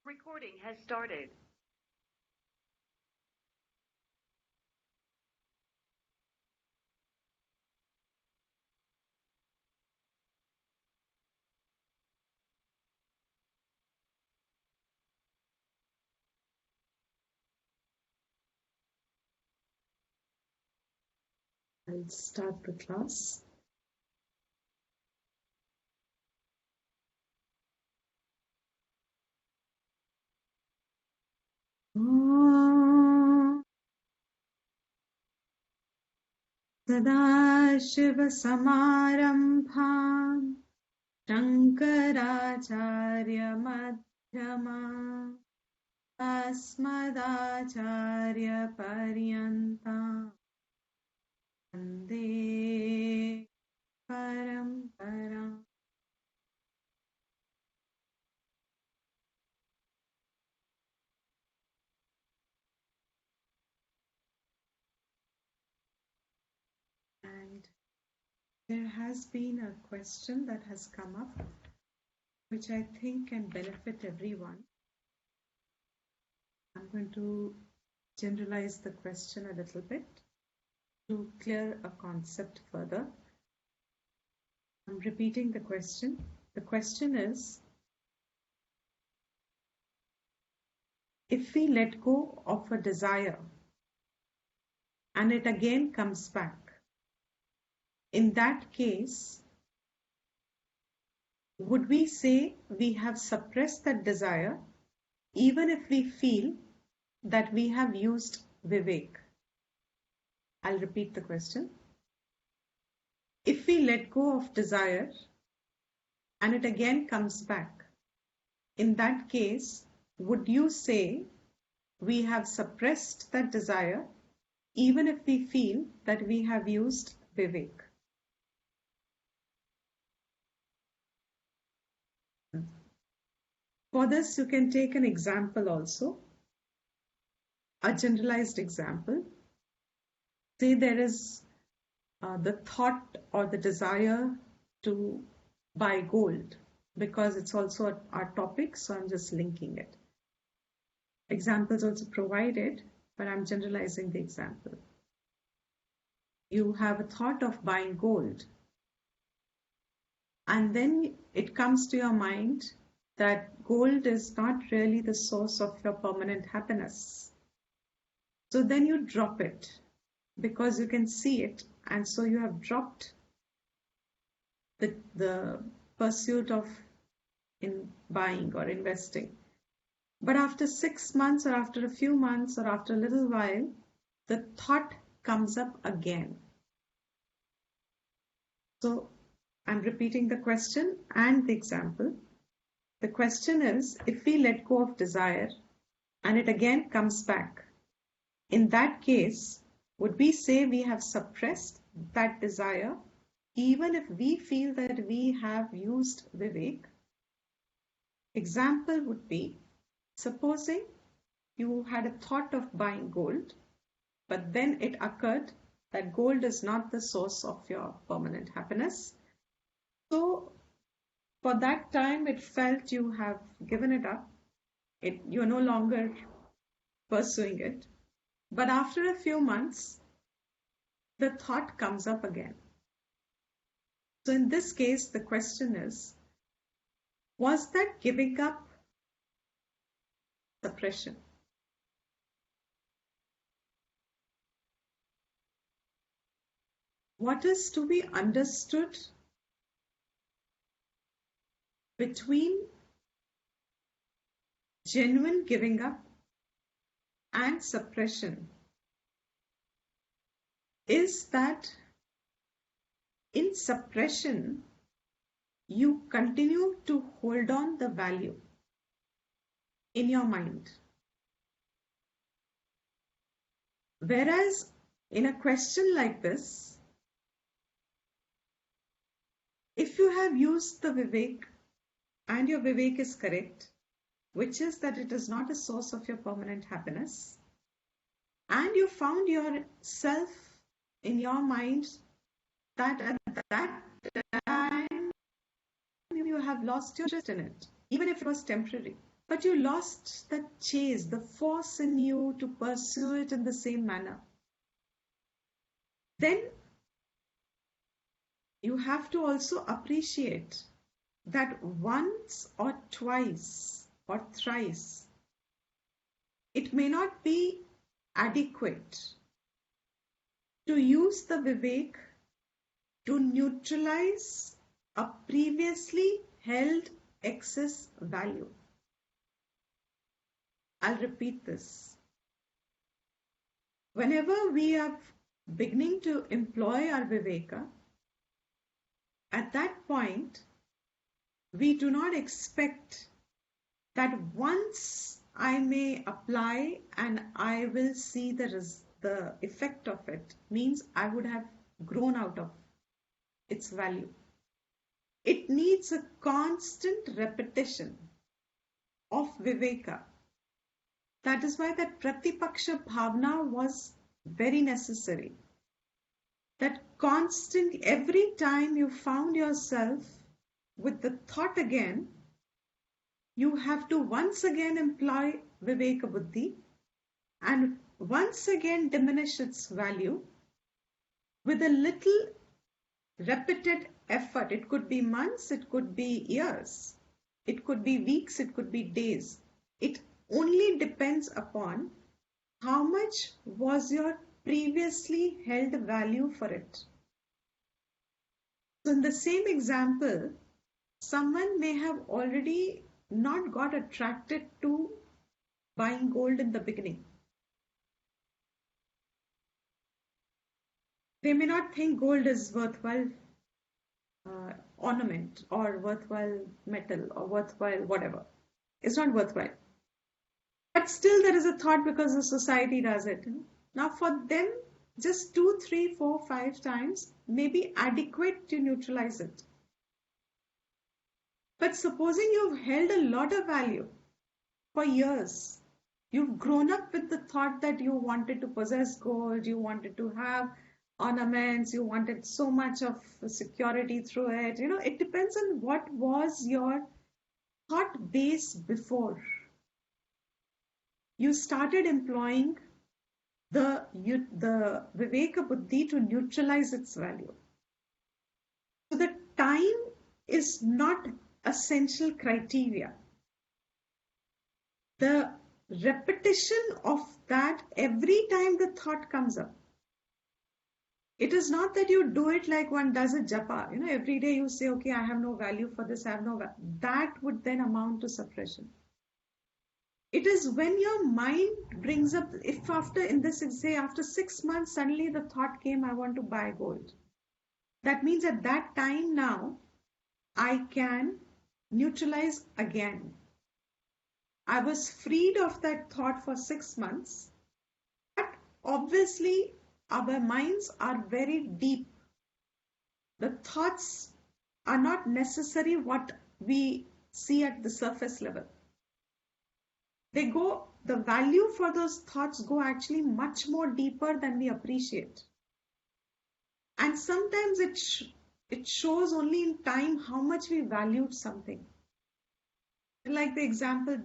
Recording has started. I'll start the class. सदाशिवसमारम्भाम् शङ्कराचार्यमध्यमाम् अस्मदाचार्यपर्यन्ताम् वन्दे परम्पराम्. And there has been a question that has come up, which I think can benefit everyone. I'm going to generalize the question a little bit to clear a concept further. I'm repeating the question. The question is, if we let go of a desire and it again comes back, in that case, would we say we have suppressed that desire even if we feel that we have used vivek? I'll repeat the question. If we let go of desire and it again comes back, in that case, would you say we have suppressed that desire even if we feel that we have used vivek? For this, you can take an example also, a generalized example. Say there is the thought or the desire to buy gold, because it's also our topic, so I'm just linking it. Examples also provided, but I'm generalizing the example. You have a thought of buying gold, and then it comes to your mind that gold is not really the source of your permanent happiness. So then you drop it because you can see it, and so you have dropped the pursuit of in buying or investing. But after 6 months or after a few months or after a little while, the thought comes up again. So I'm repeating the question and the example. The question is, if we let go of desire and it again comes back, in that case, would we say we have suppressed that desire even if we feel that we have used vivek? Example would be, supposing you had a thought of buying gold, but then it occurred that gold is not the source of your permanent happiness. So for that time, it felt you have given it up. You're no longer pursuing it. But after a few months, the thought comes up again. So in this case, the question is, was that giving up suppression? What is to be understood between genuine giving up and suppression is that in suppression, you continue to hold on the value in your mind. Whereas in a question like this, if you have used the vivek and your vivek is correct, which is that it is not a source of your permanent happiness, and you found yourself in your mind that at that time you have lost your interest in it, even if it was temporary. but you lost the chase, the force in you to pursue it in the same manner. Then you have to also appreciate that once or twice or thrice, it may not be adequate to use the Vivek to neutralize a previously held excess value. I'll repeat this. Whenever we are beginning to employ our Viveka, at that point, we do not expect that once I may apply and I will see the effect of it, means I would have grown out of its value. It needs a constant repetition of Viveka. That is why that Pratipaksha Bhavna was very necessary. That constant, every time you found yourself with the thought again, you have to once again employ Viveka Buddhi and once again diminish its value with a little repeated effort. It could be months, it could be years, it could be weeks, it could be days. It only depends upon how much was your previously held value for it. So in the same example, someone may have already not got attracted to buying gold in the beginning. They may not think gold is worthwhile ornament or worthwhile metal or worthwhile whatever. It's not worthwhile. But still there is a thought because the society does it. Now for them, just 2, 3, 4, 5 times may be adequate to neutralize it. But supposing you've held a lot of value for years, you've grown up with the thought that you wanted to possess gold, you wanted to have ornaments, you wanted so much of security through it. It depends on what was your thought base before. You started employing the Viveka Buddhi to neutralize its value. So the time is not essential criteria. The repetition of that every time the thought comes up. It is not that you do it like one does a japa. Every day you say, okay, I have no value for this, I have no value. That would then amount to suppression. It is when your mind brings up, if after 6 months, suddenly the thought came, I want to buy gold. That means at that time now, I can neutralize again. I was freed of that thought for 6 months, but obviously our minds are very deep. The thoughts are not necessarily what we see at the surface level. The value for those thoughts go actually much more deeper than we appreciate. And sometimes it shows only in time how much we valued something. Like the example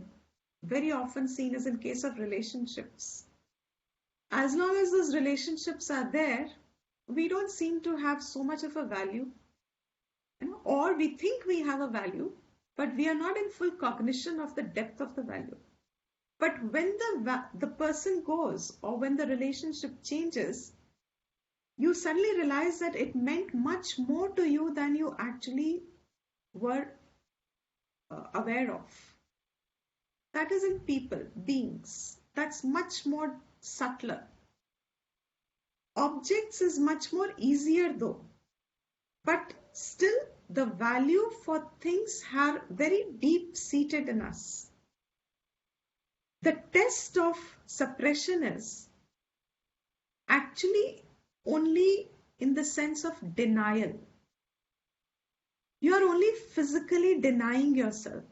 very often seen is in case of relationships. As long as those relationships are there, we don't seem to have so much of a value. Or we think we have a value, but we are not in full cognition of the depth of the value. But when the person goes or when the relationship changes, you suddenly realize that it meant much more to you than you actually were aware of. That is in people, beings. That's much more subtler. Objects is much more easier though. But still the value for things are very deep seated in us. The test of suppression is actually only in the sense of denial. You are only physically denying yourself.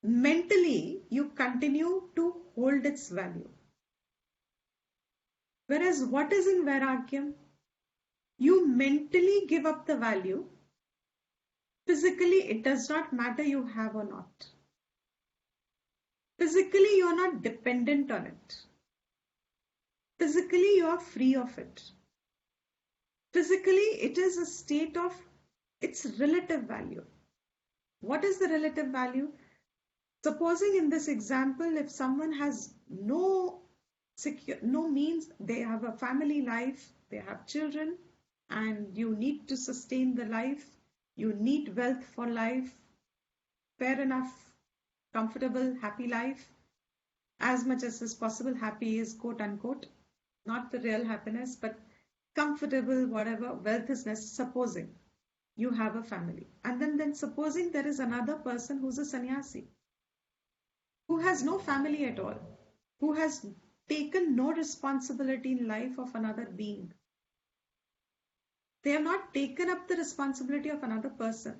Mentally, you continue to hold its value. Whereas what is in Vairagyam? You mentally give up the value. Physically, it does not matter you have or not. Physically, you are not dependent on it. Physically, you are free of it. Physically, it is a state of its relative value. What is the relative value? Supposing in this example, if someone has no means, they have a family life, they have children, and you need to sustain the life, you need wealth for life, fair enough, comfortable, happy life, as much as is possible. Happy is quote unquote, not the real happiness, but comfortable, whatever, wealth is necessary. Supposing you have a family, and then supposing there is another person who's a sannyasi, who has no family at all, who has taken no responsibility in life of another being. They have not taken up the responsibility of another person.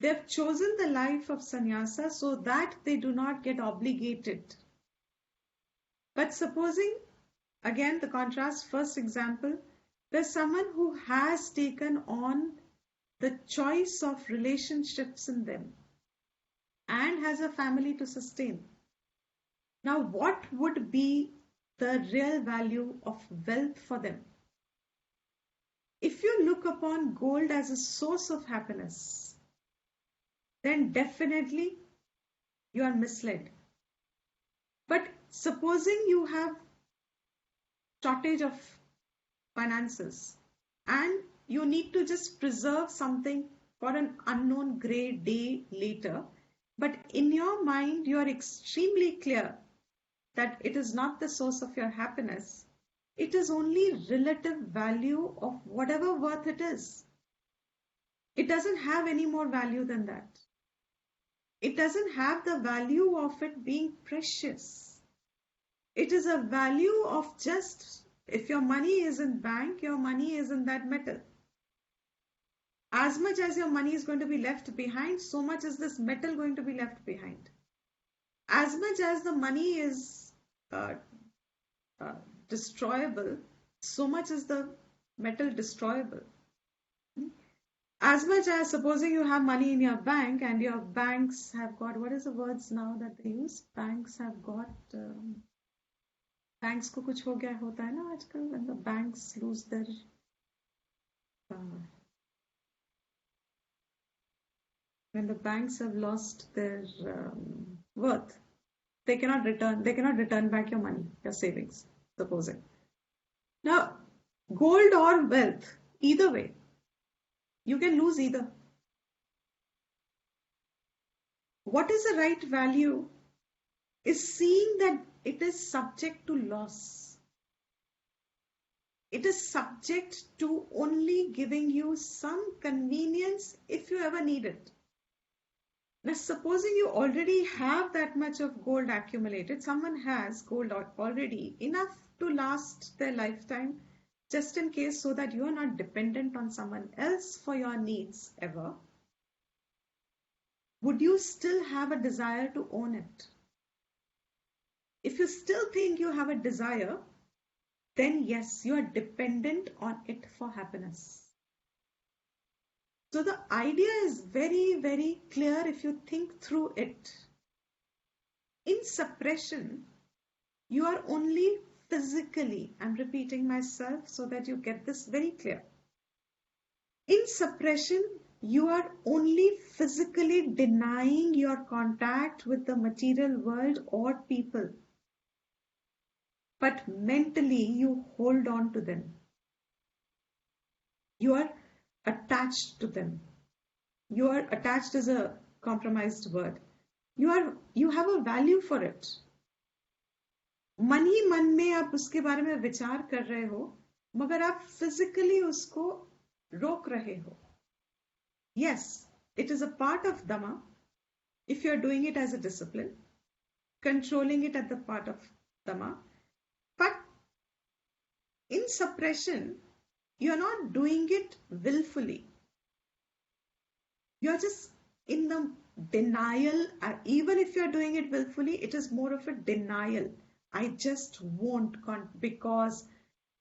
They have chosen the life of sannyasa so that they do not get obligated. But supposing, again the contrast, first example, there's someone who has taken on the choice of relationships in them and has a family to sustain. Now, what would be the real value of wealth for them? If you look upon gold as a source of happiness, then definitely you are misled. But supposing you have shortage of finances and you need to just preserve something for an unknown grey day later, but in your mind you are extremely clear that it is not the source of your happiness. It is only relative value of whatever worth it is. It doesn't have any more value than that. It doesn't have the value of it being precious. It is a value of just, if your money is in bank, your money is in that metal. As much as your money is going to be left behind, so much is this metal going to be left behind. As much as the money is destroyable, so much is the metal destroyable. As much as, supposing you have money in your bank and your banks have got, what is the words now that they use? Banks have got, banks को कुछ हो गया होता है ना आजकल, when the banks lose their when the banks have lost their worth, they cannot return back your money, your savings, supposing. Now, gold or wealth, either way, you can lose either. What is the right value is seeing that it is subject to loss. It is subject to only giving you some convenience if you ever need it. Now, supposing you already have that much of gold accumulated, someone has gold already, enough to last their lifetime, just in case, so that you are not dependent on someone else for your needs ever. Would you still have a desire to own it? If you still think you have a desire, then yes, you are dependent on it for happiness. So the idea is very, very clear if you think through it. In suppression, you are only physically, I'm repeating myself so that you get this very clear. In suppression, you are only physically denying your contact with the material world or people. But mentally, you hold on to them. You are attached to them. You are attached is a compromised word. You have a value for it. मन ही मन में आप उसके बारे में विचार कर रहे हो, मगर आप physically उसको रोक रहे हो. Yes, it is a part of Dhamma if you are doing it as a discipline, controlling it at the part of Dhamma. But in suppression, you are not doing it willfully. You are just in the denial. Even if you are doing it willfully, it is more of a denial. I just won't, because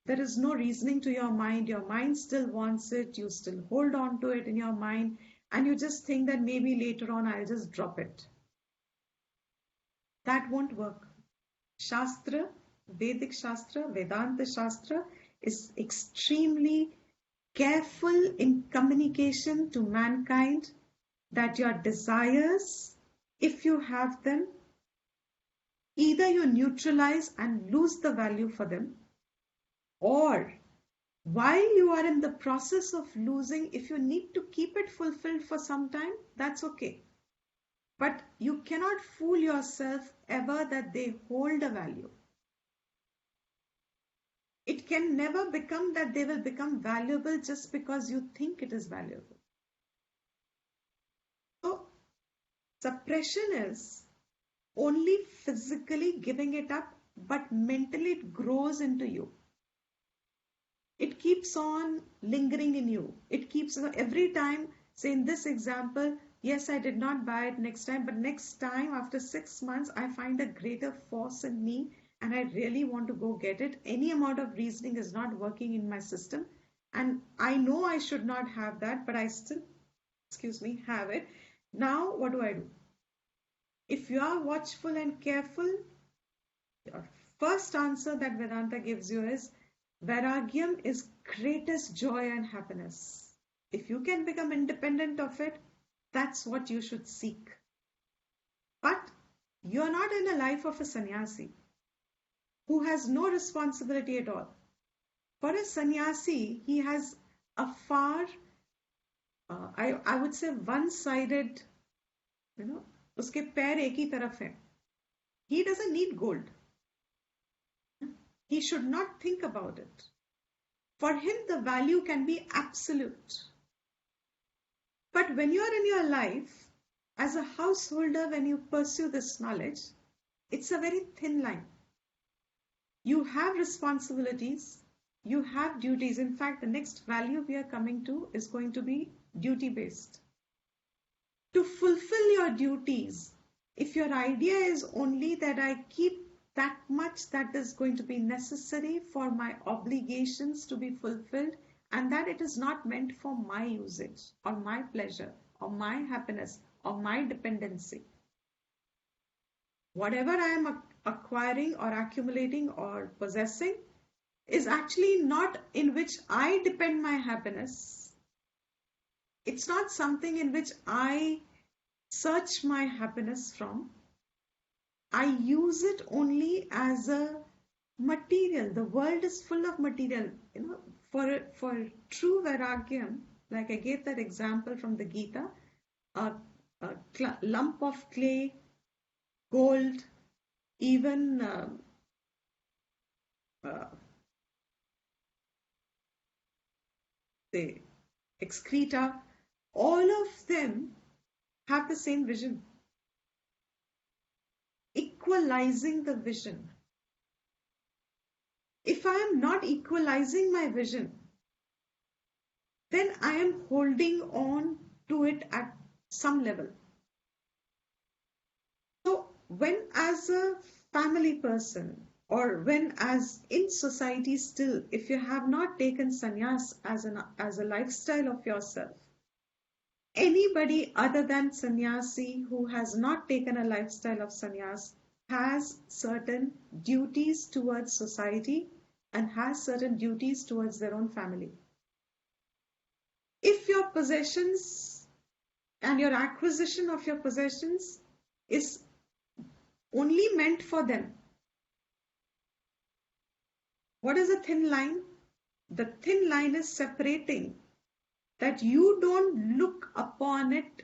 there is no reasoning to your mind. Your mind still wants it. You still hold on to it in your mind. And you just think that maybe later on I'll just drop it. that won't work. Shastra, Vedic Shastra, Vedanta Shastra is extremely careful in communication to mankind that your desires, if you have them, either you neutralize and lose the value for them, or while you are in the process of losing, if you need to keep it fulfilled for some time, that's okay. But you cannot fool yourself ever that they hold a value. It can never become that they will become valuable just because you think it is valuable. So, suppression is only physically giving it up, but mentally it grows into you. It keeps on lingering in you. It keeps every time, say in this example, yes, I did not buy it next time, but next time after 6 months, I find a greater force in me and I really want to go get it. Any amount of reasoning is not working in my system. And I know I should not have that, but I still, have it. Now, what do? If you are watchful and careful, your first answer that Vedanta gives you is Vairagyam is greatest joy and happiness. If you can become independent of it, that's what you should seek. But you're not in a life of a sannyasi who has no responsibility at all. For a sannyasi, he has a far, I would say, one-sided, उसके पैर एक ही तरफ हैं. He doesn't need gold. He should not think about it. For him, the value can be absolute. But when you are in your life, as a householder, when you pursue this knowledge, it's a very thin line. You have responsibilities, you have duties. In fact, the next value we are coming to is going to be duty-based. To fulfill your duties, if your idea is only that I keep that much that is going to be necessary for my obligations to be fulfilled, and that it is not meant for my usage or my pleasure or my happiness or my dependency. Whatever I am acquiring or accumulating or possessing is actually not in which I depend my happiness. It's not something in which I search my happiness from. I use it only as a material. The world is full of material. For true Vairagyam, like I gave that example from the Gita, a lump of clay, gold, even the excreta, all of them have the same vision. Equalizing the vision. If I am not equalizing my vision, then I am holding on to it at some level. So when as a family person, or when as in society still, if you have not taken sannyas as a lifestyle of yourself, anybody other than sannyasi who has not taken a lifestyle of sannyas has certain duties towards society and has certain duties towards their own family. If your possessions and your acquisition of your possessions is only meant for them, what is a thin line? The thin line is separating that you don't look upon it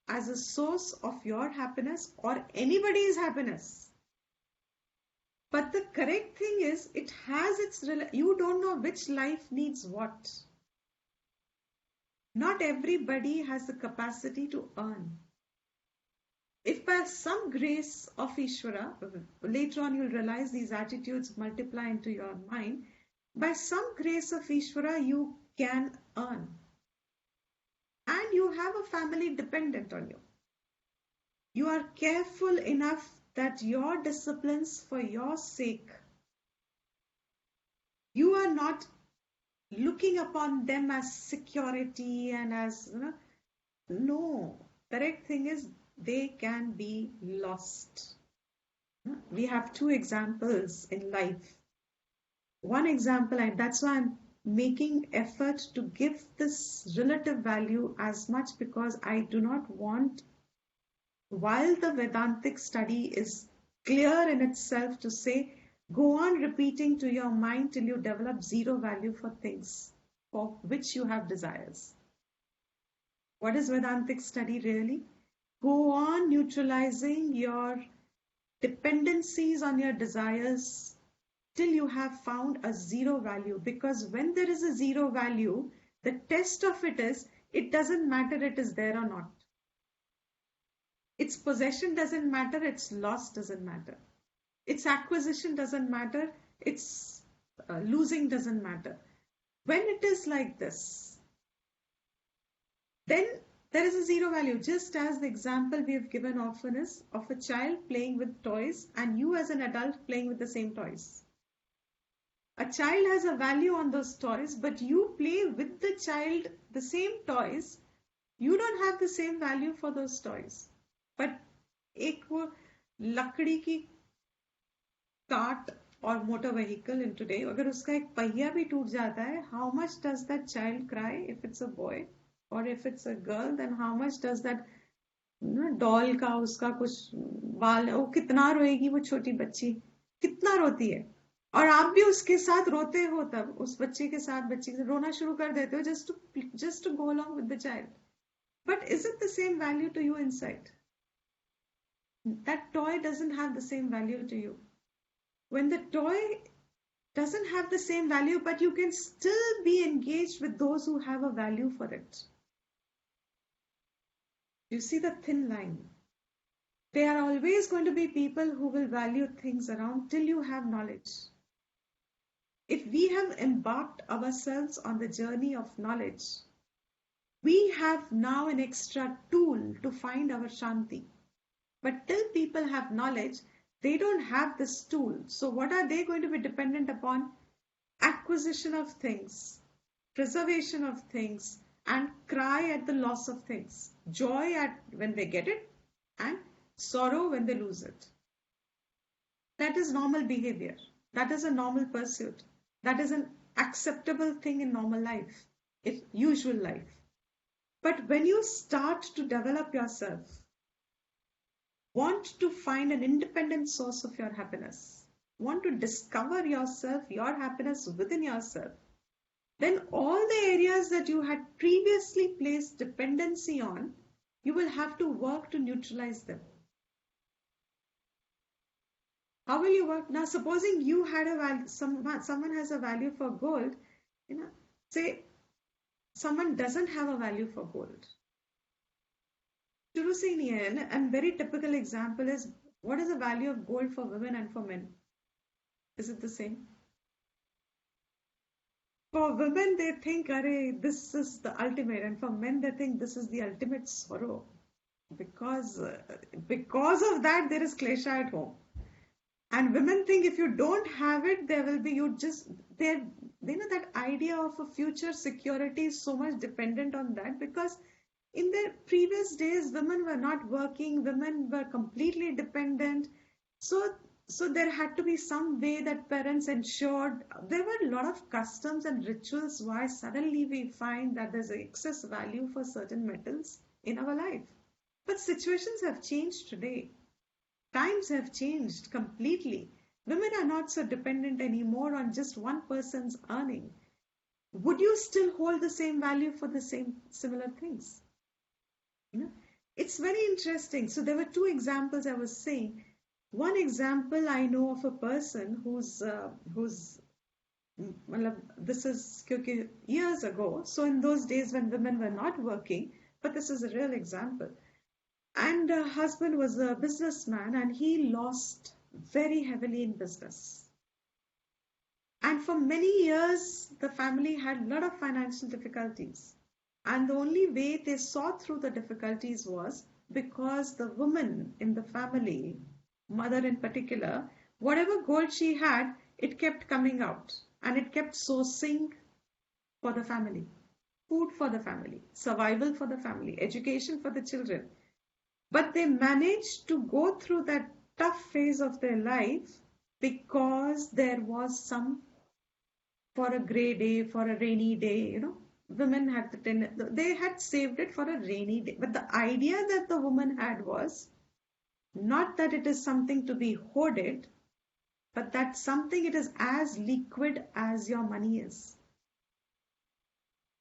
as a source of your happiness or anybody's happiness. But the correct thing is, it has you don't know which life needs what. Not everybody has the capacity to earn. If by some grace of Ishvara, later on you'll realize these attitudes multiply into your mind, by some grace of Ishvara you can earn. And you have a family dependent on you. You are careful enough that your disciplines for your sake, you are not looking upon them as security and as, no. Correct thing is they can be lost. We have two examples in life. One example, and that's why I'm making effort to give this relative value as much, because I do not want, while the Vedantic study is clear in itself to say, go on repeating to your mind till you develop zero value for things for which you have desires. What is Vedantic study really? Go on neutralizing your dependencies on your desires till you have found a zero value. Because when there is a zero value, the test of it is, it doesn't matter it is there or not. Its possession doesn't matter, its loss doesn't matter. Its acquisition doesn't matter, its losing doesn't matter. When it is like this, then there is a zero value. Just as the example we have given often is of a child playing with toys and you as an adult playing with the same toys. A child has a value on those toys, but you play with the child the same toys, you don't have the same value for those toys. But एक वो लकड़ी की cart or motor vehicle in today, अगर उसका एक पहिया भी टूट जाता है, how much does that child cry if it's a boy, or if it's a girl, then how much does that doll का उसका कुछ बाल, वो कितना रोएगी वो छोटी बच्ची, कितना रोती है. और आप भी उसके साथ रोते हो, तब उस बच्चे के साथ बच्चे के साथ रोना शुरू कर देते हो just to go along with the child. But is it the same value to you inside? That toy doesn't have the same value to you. When the toy doesn't have the same value, but you can still be engaged with those who have a value for it. You see the thin line. There are always going to be people who will value things around till you have knowledge. If we have embarked ourselves on the journey of knowledge, we have now an extra tool to find our Shanti. But till people have knowledge, they don't have this tool. So what are they going to be dependent upon? Acquisition of things, preservation of things, and cry at the loss of things. Joy at when they get it, and sorrow when they lose it. That is normal behavior. That is a normal pursuit. That is an acceptable thing in normal life, in usual life. But when you start to develop yourself, want to find an independent source of your happiness, want to discover yourself, your happiness within yourself, then all the areas that you had previously placed dependency on, you will have to work to neutralize them. How will you work? Now, supposing you had a value, someone has a value for gold, say someone doesn't have a value for gold. शुरू से ही नहीं है. And very typical example is, what is the value of gold for women and for men? Is it the same? For women, they think, this is the ultimate, and for men, they think this is the ultimate sorrow. Because of that, there is klesha at home. And women think if you don't have it, there will be, they know that idea of a future security is so much dependent on that, because in the previous days, women were not working, women were completely dependent. So there had to be some way that parents ensured. There were a lot of customs and rituals why suddenly we find that there's excess value for certain metals in our life. But situations have changed today. Times have changed completely. Women are not so dependent anymore on just one person's earning. Would you still hold the same value for the same similar things? It's very interesting. So there were two examples I was saying. One example I know of a person who's this is years ago. So in those days when women were not working, but this is a real example. And her husband was a businessman and he lost very heavily in business. And for many years, the family had a lot of financial difficulties. And the only way they saw through the difficulties was because the woman in the family, mother in particular, whatever gold she had, it kept coming out and it kept sourcing for the family, food for the family, survival for the family, education for the children. But they managed to go through that tough phase of their life because there was some, for a grey day, for a rainy day, women had they had saved it for a rainy day. But the idea that the woman had was not that it is something to be hoarded, but that something it is as liquid as your money is.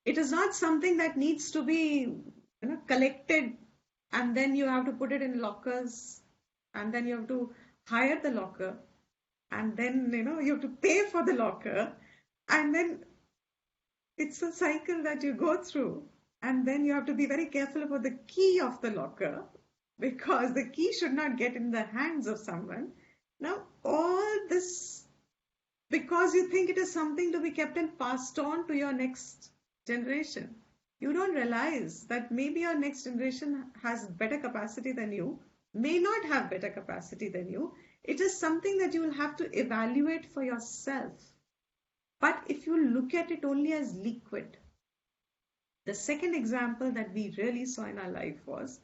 It is not something that needs to be collected and then you have to put it in lockers and then you have to hire the locker and then you have to pay for the locker and then it's a cycle that you go through and then you have to be very careful about the key of the locker because the key should not get in the hands of someone. Now all this because you think it is something to be kept and passed on to your next generation. You don't realize that maybe your next generation has better capacity than you, may not have better capacity than you. It is something that you will have to evaluate for yourself. But if you look at it only as liquid, the second example that we really saw in our life was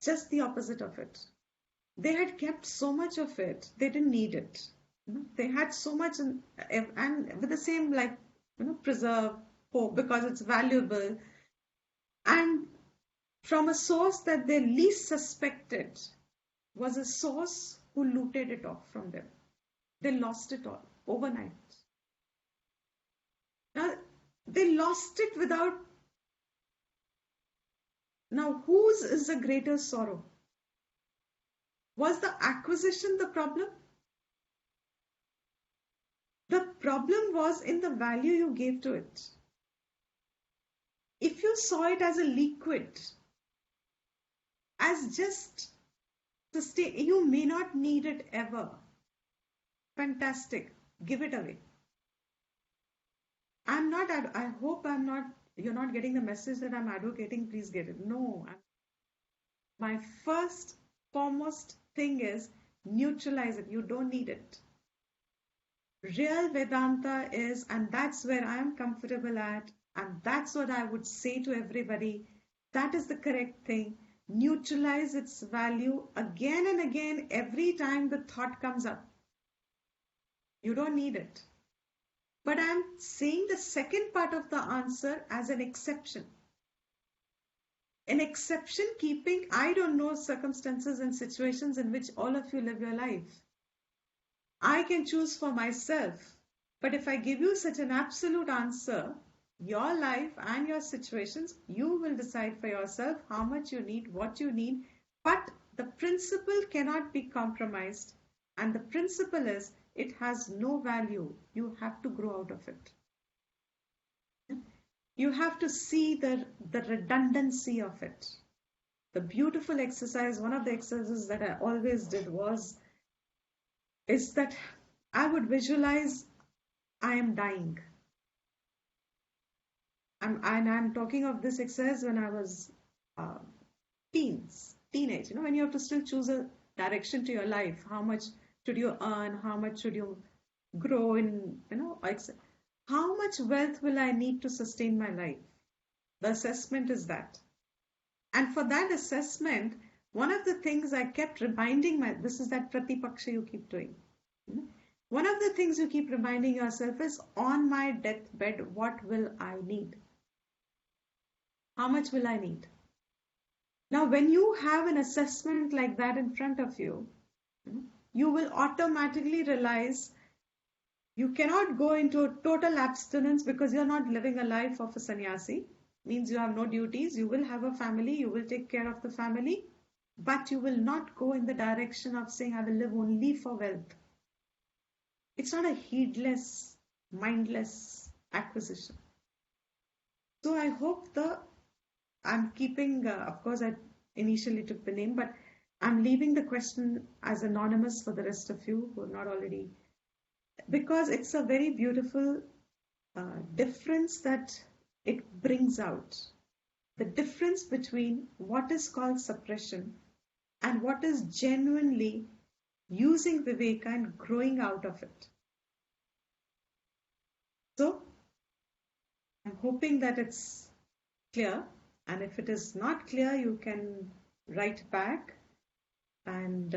just the opposite of it. They had kept so much of it, they didn't need it. They had so much and with the same preserve hope because it's valuable and from a source that they least suspected was a source who looted it off from them. They lost it all overnight. Now they lost it without. Now whose is the greater sorrow? Was the acquisition the problem? The problem was in the value you gave to it. If you saw it as a liquid, as just sustain, you may not need it ever. Fantastic. Give it away. I hope you're not getting the message that I'm advocating, please get it. No. My first, foremost thing is neutralize it. You don't need it. Real Vedanta is, and that's where I am comfortable at, and that's what I would say to everybody. That is the correct thing. Neutralize its value again and again every time the thought comes up. You don't need it. But I'm saying the second part of the answer as an exception. An exception keeping, I don't know circumstances and situations in which all of you live your life. I can choose for myself. But if I give you such an absolute answer, your life and your situations, you will decide for yourself how much you need, what you need. But the principle cannot be compromised. And the principle is, it has no value. You have to grow out of it. You have to see the redundancy of it. The beautiful exercise, one of the exercises that I always did is that I would visualize I am dying. I'm talking of this exercise when I was teenage, when you have to still choose a direction to your life. How much should you earn? How much should you grow in, how much wealth will I need to sustain my life? The assessment is that. And for that assessment, one of the things I kept reminding this is that pratipaksha you keep doing. One of the things you keep reminding yourself is, on my deathbed, what will I need? How much will I need? Now, when you have an assessment like that in front of you, you will automatically realize you cannot go into a total abstinence because you're not living a life of a sannyasi. Means you have no duties, you will have a family, you will take care of the family, but you will not go in the direction of saying, I will live only for wealth. It's not a heedless, mindless acquisition. So I hope I'm keeping, of course I initially took the name, but I'm leaving the question as anonymous for the rest of you who are not already, because it's a very beautiful difference that it brings out. The difference between what is called suppression and what is genuinely using viveka and growing out of it. So, I'm hoping that it's clear, and if it is not clear, you can write back and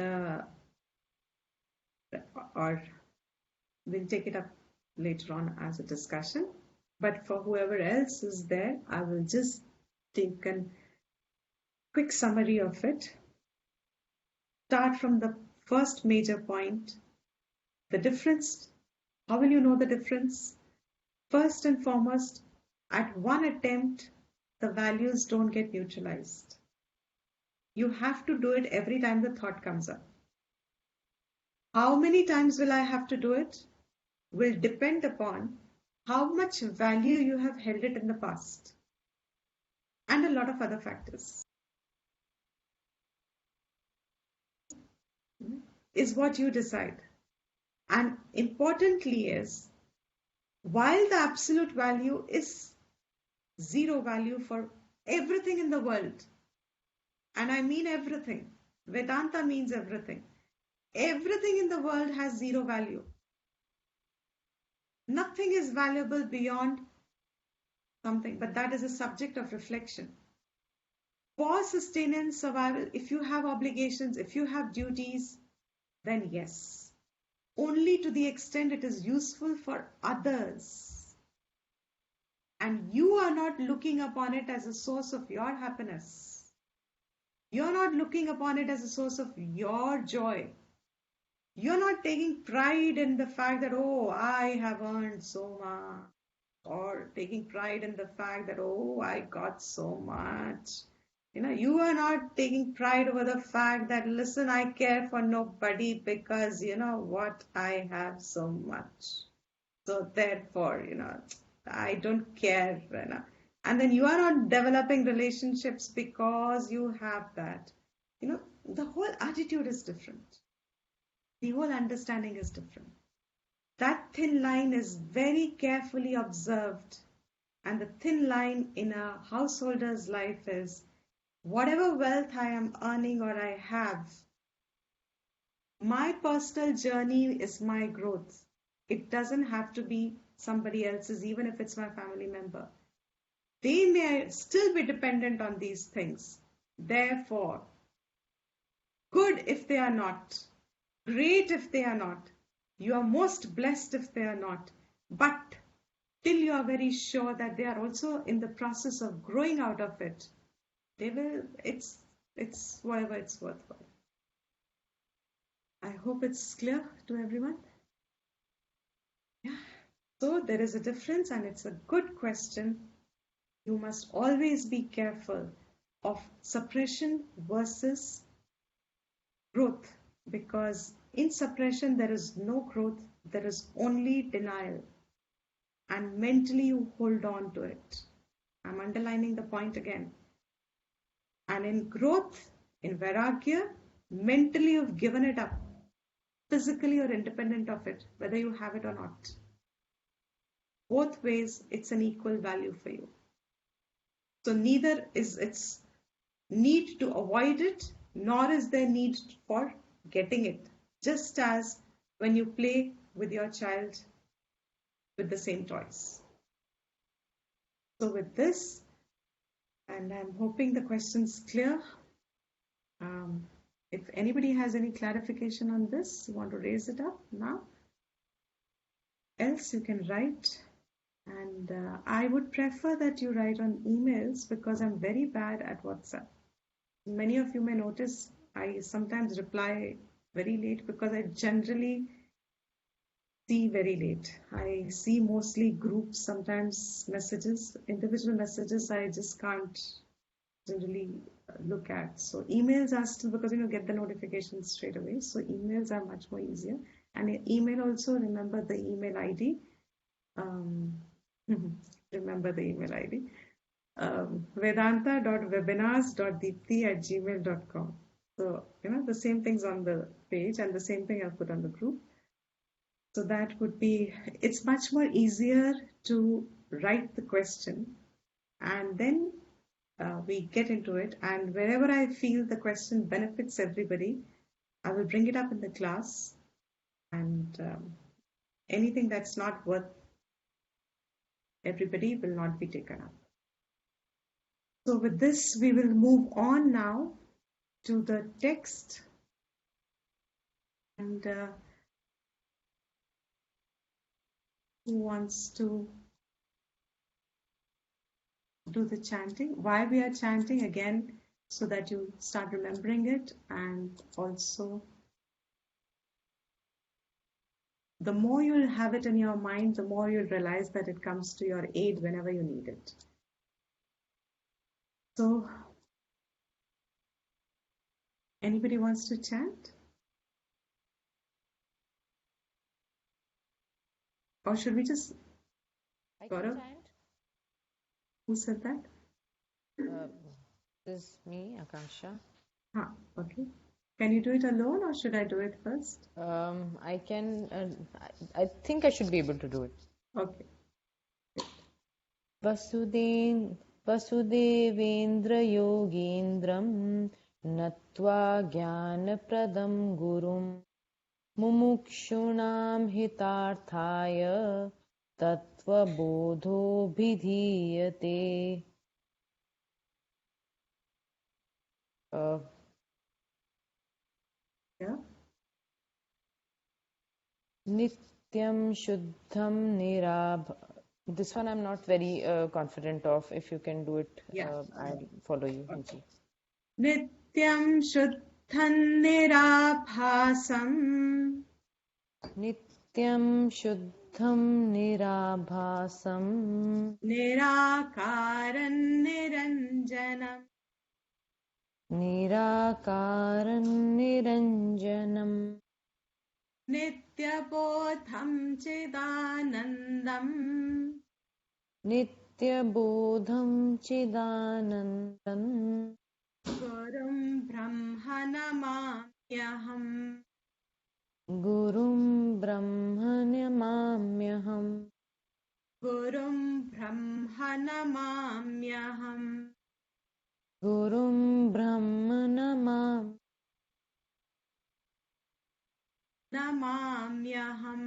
or we'll take it up later on as a discussion. But for whoever else is there, I will just take a quick summary of it. Start from the first major point, the difference. How will you know the difference? First and foremost, at one attempt, the values don't get neutralized. You have to do it every time the thought comes up. How many times will I have to do it? Will depend upon how much value you have held it in the past and a lot of other factors. Is what you decide. And importantly is, while the absolute value is zero value for everything in the world, and I mean everything, Vedanta means everything. Everything in the world has zero value. Nothing is valuable beyond something, but that is a subject of reflection. For sustenance, survival, if you have obligations, if you have duties, then yes. Only to the extent it is useful for others. And you are not looking upon it as a source of your happiness. You're not looking upon it as a source of your joy. You're not taking pride in the fact that, oh, I have earned so much. Or taking pride in the fact that, oh, I got so much. You are not taking pride over the fact that, listen, I care for nobody because, you know what, I have so much. So therefore, I don't care. And then you are not developing relationships because you have that. The whole attitude is different. The whole understanding is different. That thin line is very carefully observed. And the thin line in a householder's life is, whatever wealth I am earning or I have, my personal journey is my growth. It doesn't have to be somebody else's, even if it's my family member. They may still be dependent on these things. Therefore, good if they are not, great if they are not, you are most blessed if they are not, but till you are very sure that they are also in the process of growing out of it, it's whatever it's worthwhile. I hope it's clear to everyone. Yeah. So there is a difference, and it's a good question. You must always be careful of suppression versus growth, because in suppression there is no growth, there is only denial, and mentally you hold on to it. I'm underlining the point again. And in growth, in vairagya, mentally you've given it up. Physically you're independent of it, whether you have it or not. Both ways, it's an equal value for you. So neither is its need to avoid it, nor is there need for getting it. Just as when you play with your child with the same toys. So with this, and I'm hoping the question's clear. If anybody has any clarification on this, you want to raise it up now. Else you can write. And I would prefer that you write on emails because I'm very bad at WhatsApp. Many of you may notice I sometimes reply very late because I generally see very late. I see mostly groups, sometimes messages, individual messages I just can't generally look at. So emails are still, because get the notifications straight away. So emails are much more easier. And email also, remember the email ID. Remember the email ID. Vedanta.webinars.deepti@gmail.com. So, the same thing's on the page and the same thing I've put on the group. So that would be, it's much more easier to write the question and then we get into it. And wherever I feel the question benefits everybody, I will bring it up in the class, and anything that's not worth everybody will not be taken up. So with this, we will move on now to the text. And Who wants to do the chanting? Why we are chanting again, so that you start remembering it, and also the more you'll have it in your mind, the more you'll realize that it comes to your aid whenever you need it. So, anybody wants to chant? Or should we just... I Gaurav? can chant. Who said that? This is me, Akansha. Okay. Can you do it alone, or should I do it first? I can. I think I should be able to do it. Okay. वसुदेवेन्द्रयोगीन्द्रं नत्वा ज्ञानप्रदं गुरुं मुमुक्षूणां हितार्थाय तत्त्वबोधोऽभिधीयते. Yeah. Nityam Shuddham Nirabha. This one I'm not very confident of. If you can do it, Yeah. I'll follow you. Okay. Hanji. Nityam Shuddham Nirabhasam Nityam Shuddham Nirabhasam Nirakaram Niranjanam Nirakaram Niranjanam Nityabodham Chidanandam Nityabodham Chidanandam Gurum Brahma Namamyaham Gurum Brahmanamamyaham Gurum Brahma Namamyaham Gurum Brahmanamam Namamyaham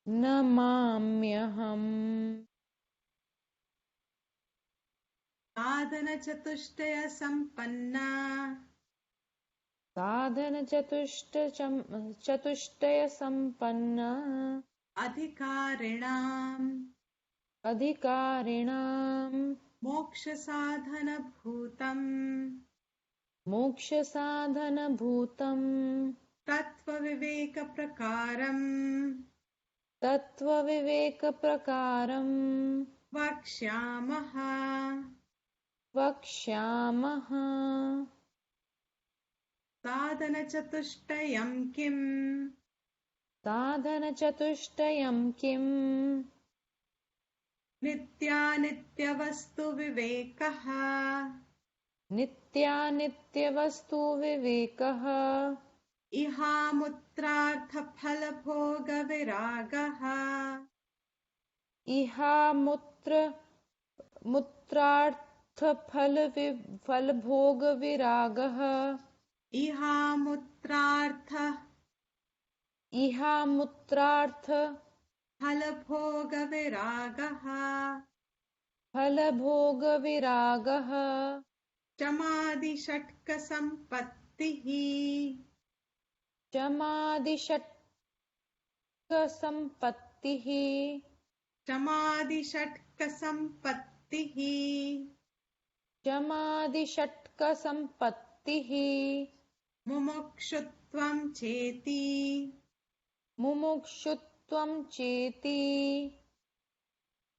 Namamyaham Sadhana Chatushtaya Sampanna Sadhana Chatushtaya Sampanna Adhikarinam Adhikarinam Moksha Sadhana Bhutam Moksha Sadhana Bhutam Tattva Viveka Prakaram Tattva Viveka Prakaram Vakshyamaha Vakshyamaha Sadhana Chatushtayam Kim Sadhana Chatushtayam Kim Nitya Vastu Vivekaha Nitya Vastu Vivekaha Iha Mutrartha Phalabhoga Viragaha Iha Mutrartha Phalabhoga Viragaha Iha Mutrartha Phalabhoga Viragaha Phalabhoga Viragaha Chamadi Shatka Sampattihi Chamadi Shatka Sampattihi Chamadi Shatka Sampattihi Chamadi Shatka Sampattihi Mumukshutvam Cheti Mumukshutvam Cheti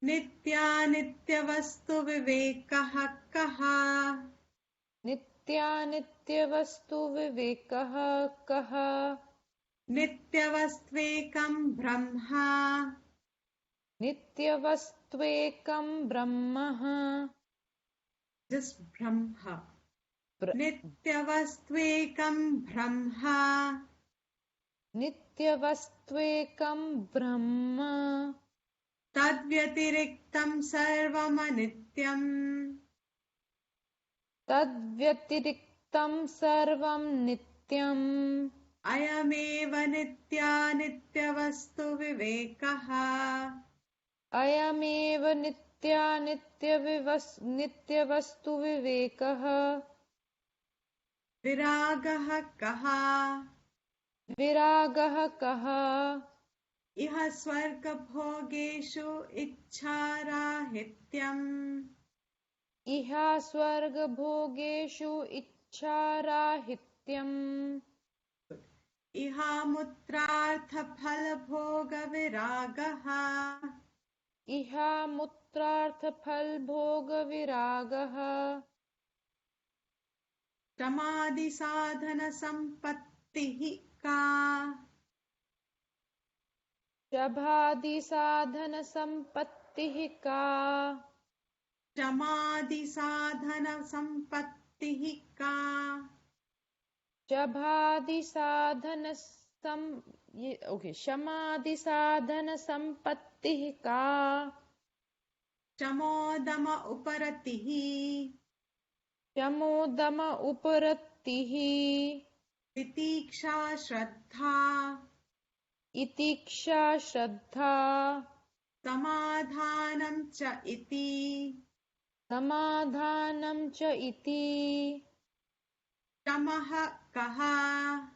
Nitya Vastu Vivekaha Kaha Nitya Vastu Vivekaha Kaha Nityavastvekam Brahma Nityavastvekam Brahma Just Brahma Nityavastvekam Brahma Nityavastvekam Brahma Tadvyatiriktam Sarvamanityam Tadvyatiriktam Sarvam Nityam Ayameva Nityavastu Vivekaha Ayameva Nityavastu Vivekaha Viragaha Kaha Viragaha Kaha Iha swarga bhogeshu ichharahityam. Iha swarga bhogeshu ichharahityam. Iha mutrartha phala bhoga viragaha. Iha mutrartha phal bhoga viragaha. Tamadi sadhana sampattihi ka. Shabhadi sadhana sampattihi ka. Tamadi sadhana sampattihi ka. Shabhadi sadhana Shamadhi sadhana sampattihi ka. Chamodama uparatihi. Shamodama uparattihi. Titiksha shraddha. Itiksha shraddha. Samadhanam cha iti. Samadhanam cha iti. Tamaha kaha.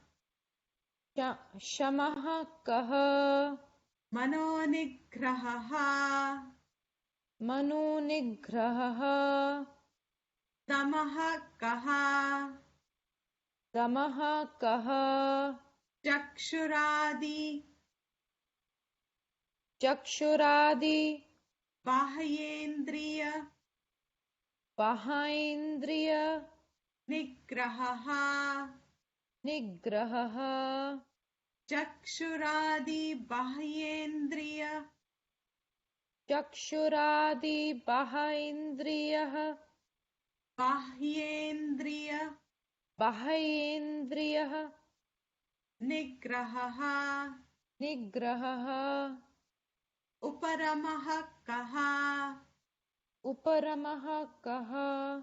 Shamaha kaha. Manonigrahaha. Manonigrahaha. Damaha kaha. Damaha kaha. Chakshuradi. Chakshuradi. Bahyendriya. Bahaindriya. Nigrahaha. Nigrahaha. Chakshuradi bahyendriya. Chakshuradi bahaindriyah. Bahyendriya. Bahaindriyah. Nigrahaha. Nigrahaha. Uparamaha kaha. Uparamaha kaha.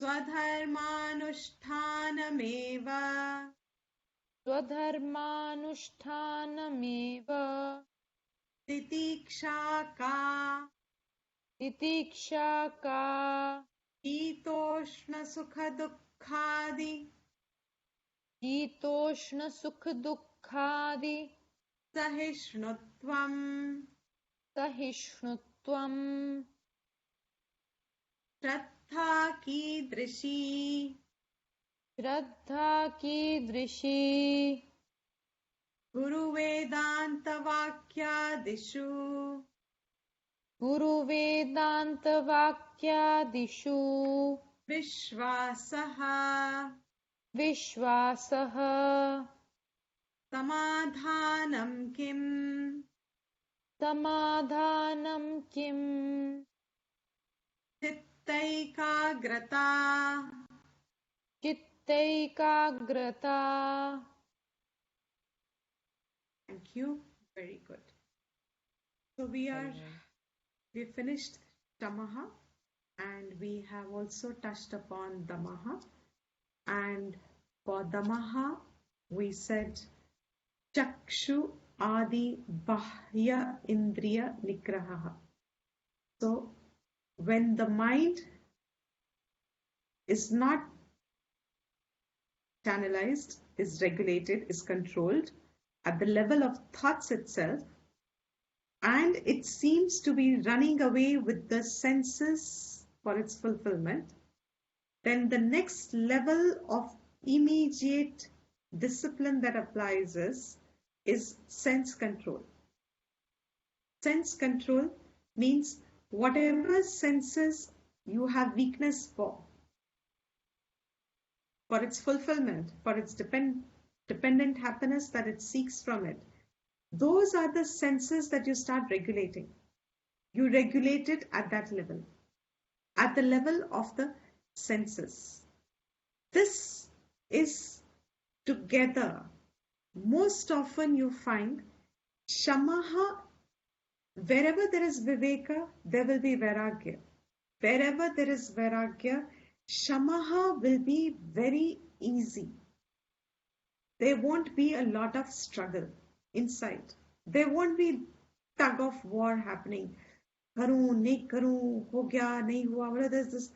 Swadharmanushthanameva. Swadharmanushthanameva. Titiksha ka. Titiksha ka. Itoshna sukha dukkhadi. Shitoshna sukha dukkhadi. Sahishnutvam. Sahishnutvam. Shraddha kidrishi. Shraddha kidrishi. Guru Vedanta Vakyadishu. Guru Vedanta Vakyadishu. Vishvasaha. Vishvasaha. Samadhanam kim. Samadhanam kim. Chittaikagrata. Chittaikagrata. Thank you. Very good. So we finished Tamaha, and we have also touched upon Damaha. And for Damaha, we said Chakshu Adi Bahya Indriya Nigraha. So when the mind is not channelized, is regulated, is controlled at the level of thoughts itself, and it seems to be running away with the senses for its fulfillment, then the next level of immediate discipline that applies is sense control. Sense control means whatever senses you have weakness for its fulfillment, for its dependent happiness that it seeks from it, those are the senses that you start regulating. You regulate it at that level, at the level of the senses. This is together. Most often you find Shamaha, wherever there is Viveka, there will be Vairagya. Wherever there is Vairagya, Shamaha will be very easy. There won't be a lot of struggle inside. There won't be tug of war happening. Karu, nahi karu, ho gaya, nahi hua. There's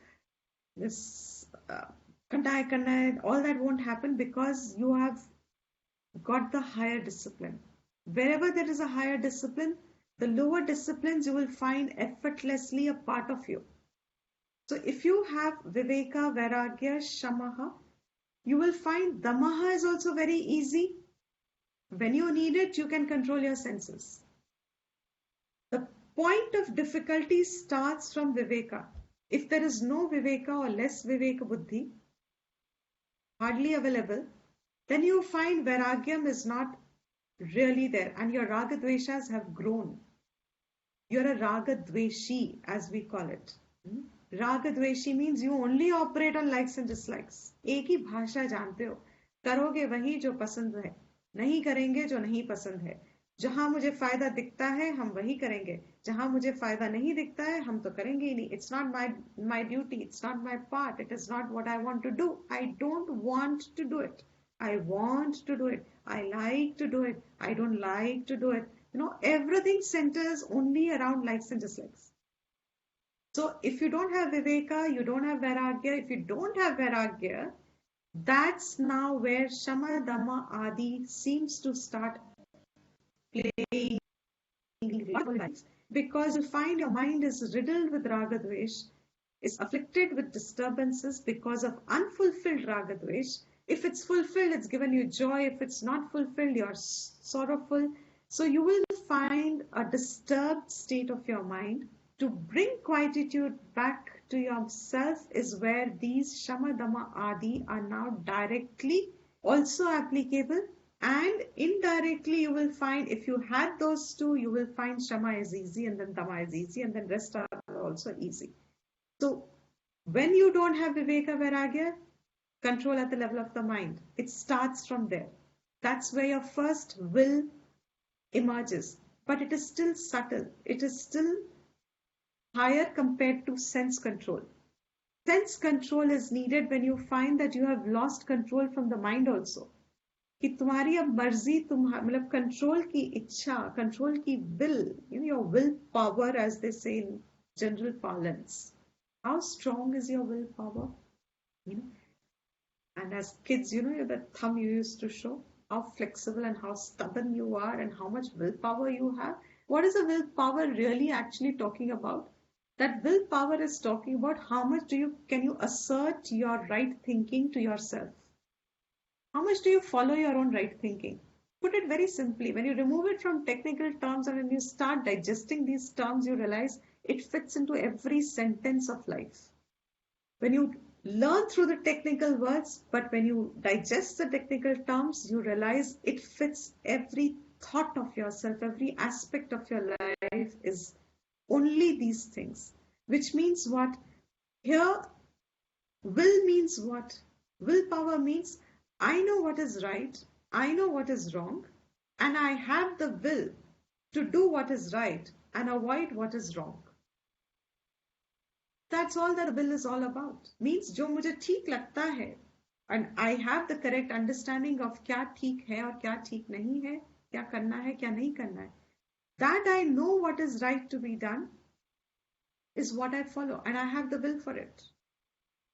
this all that won't happen because you have got the higher discipline. Wherever there is a higher discipline, the lower disciplines you will find effortlessly a part of you. So if you have Viveka, Vairagya, Shamaha, you will find Damaha is also very easy. When you need it, you can control your senses. The point of difficulty starts from Viveka. If there is no Viveka or less Viveka Buddhi, hardly available, then you find Vairagyam is not really there and your Raga Dveshas have grown. You're a Raga Dveshi, as we call it. Raga Dveshi means you only operate on likes and dislikes. एक ही भाषा जानते हो, करोगे वही जो पसंद है, नहीं करेंगे जो नहीं पसंद है. जहां मुझे फायदा दिखता है हम वही करेंगे, जहां मुझे फायदा नहीं दिखता है हम तो करेंगे ही नहीं. It's not my duty, it's not my part, it is not what I want to do. I don't want to do it. I want to do it. I like to do it. I don't like to do it. Everything centers only around likes and dislikes. So if you don't have Viveka, you don't have Vairagya. If you don't have Vairagya, that's now where Shama, Dhamma, Adi seems to start playing. Because you find your mind is riddled with Raga Dvesh, is afflicted with disturbances because of unfulfilled Raga Dvesh. If it's fulfilled, it's given you joy. If it's not fulfilled, you're sorrowful. So you will find a disturbed state of your mind. To bring quietude back to yourself is where these Shama, Dhamma, Adi are now directly also applicable, and indirectly you will find if you had those two, you will find Shama is easy and then Dhamma is easy and then rest are also easy. So when you don't have Viveka, Vairagya, control at the level of the mind, it starts from there. That's where your first will emerges, but it is still subtle. It is still higher compared to sense control. Sense control is needed when you find that you have lost control from the mind also. कि तुम्हारी अब मर्जी, मतलब control की इच्छा, control की will, your will power, as they say in general parlance. How strong is your will power? And as kids, the thumb you used to show, how flexible and how stubborn you are and how much willpower you have. What is the willpower really actually talking about? That willpower is talking about how much can you assert your right thinking to yourself? How much do you follow your own right thinking? Put it very simply, when you remove it from technical terms and when you start digesting these terms, you realize it fits into every sentence of life. When you learn through the technical words, but when you digest the technical terms, you realize it fits every thought of yourself, every aspect of your life is only these things. Which means what? Here, will means what? Willpower means I know what is right, I know what is wrong, and I have the will to do what is right and avoid what is wrong. That's all that will is all about. Means जो मुझे ठीक लगता है, and I have the correct understanding of क्या ठीक है और क्या ठीक नहीं है, क्या करना है, क्या नहीं करना है. That I know what is right to be done is what I follow, and I have the will for it.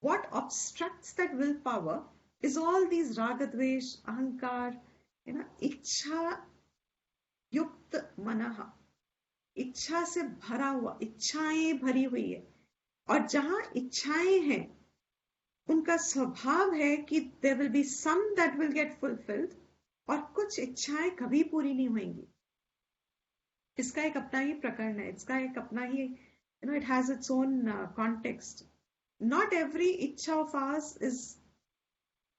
What obstructs that willpower is all these raga, dvesh, ahankar, इच्छा युक्त मनः, इच्छा से भरा हुआ, इच्छाएं भरी हुई है. और जहां इच्छाएं हैं उनका स्वभाव है कि there will be some that will get fulfilled और कुछ इच्छाएं कभी पूरी नहीं होंगी. इसका एक अपना ही प्रकरण है, इसका एक अपना ही, it has its own context. Not every इच्छा of ours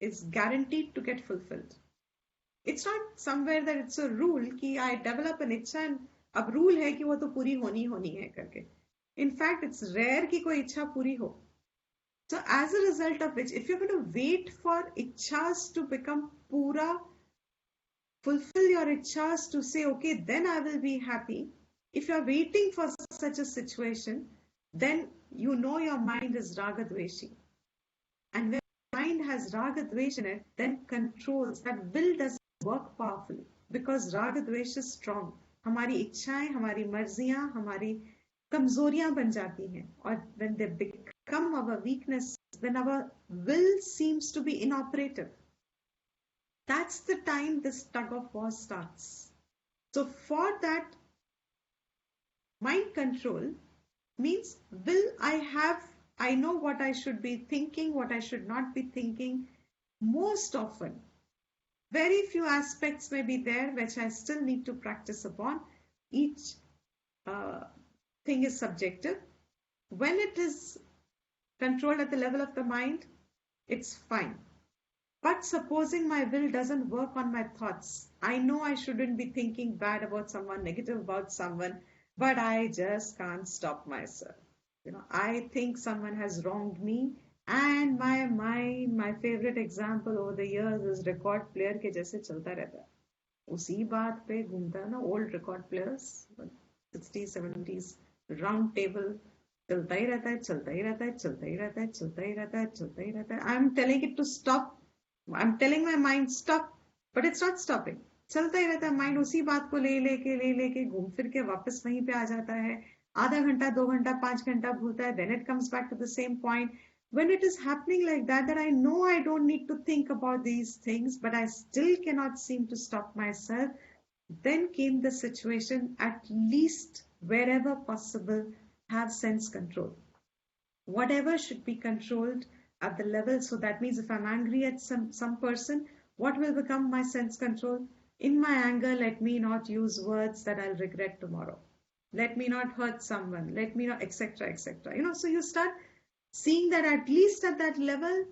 is guaranteed to get fulfilled. It's not somewhere that it's a rule कि I develop an इच्छा and अब rule है कि वो तो पूरी होनी है करके. In fact, it's rare कि कोई इच्छा पूरी हो. So as a result of which, if you're going to wait for इच्छाs to become पूरा, fulfill your इच्छाs to say, okay, then I will be happy. If you're waiting for such a situation, then you know your mind is raga dveshi. And when mind has raga dvesh in it, then controls, that will doesn't work powerfully because raga dvesh is strong. हमारी इच्छाएं, हमारी मर्जियां, हमारी कमजोरियां बन जाती हैं. और when they become our weakness, when our will seems to be inoperative, that's the time this tug of war starts. So for that, mind control means I know what I should be thinking, what I should not be thinking. Most often, very few aspects may be there which I still need to practice upon. Each thing is subjective. When it is controlled at the level of the mind, it's fine. But supposing my will doesn't work on my thoughts, I know I shouldn't be thinking bad about someone, negative about someone, but I just can't stop myself. I think someone has wronged me, and my mind, my favorite example over the years is record player के जैसे चलता रहता है. उसी बात पे घूमता है ना. Old record players, 60s, 70s, round table, चलता ही रहता है, चलता ही रहता है, चलता ही रहता है, चलता ही रहता है, चलता ही रहता है. I'm telling it to stop. I'm telling my mind stop, but it's not stopping. चलता ही रहता है. माइंड उसी बात को ले लेके घूम फिर के वापस वहीं पे आ जाता है. आधा घंटा, 2 घंटा, 5 घंटा भूलता है. Then it comes back to the same point. When it is happening like that I know I don't need to think about these things, but I still cannot seem to stop myself. Then came the situation, at least wherever possible, have sense control. Whatever should be controlled at the level. So that means if I'm angry at some person, what will become my sense control? In my anger, let me not use words that I'll regret tomorrow. Let me not hurt someone. Let me not, etc., etc. So you start seeing that at least at that level,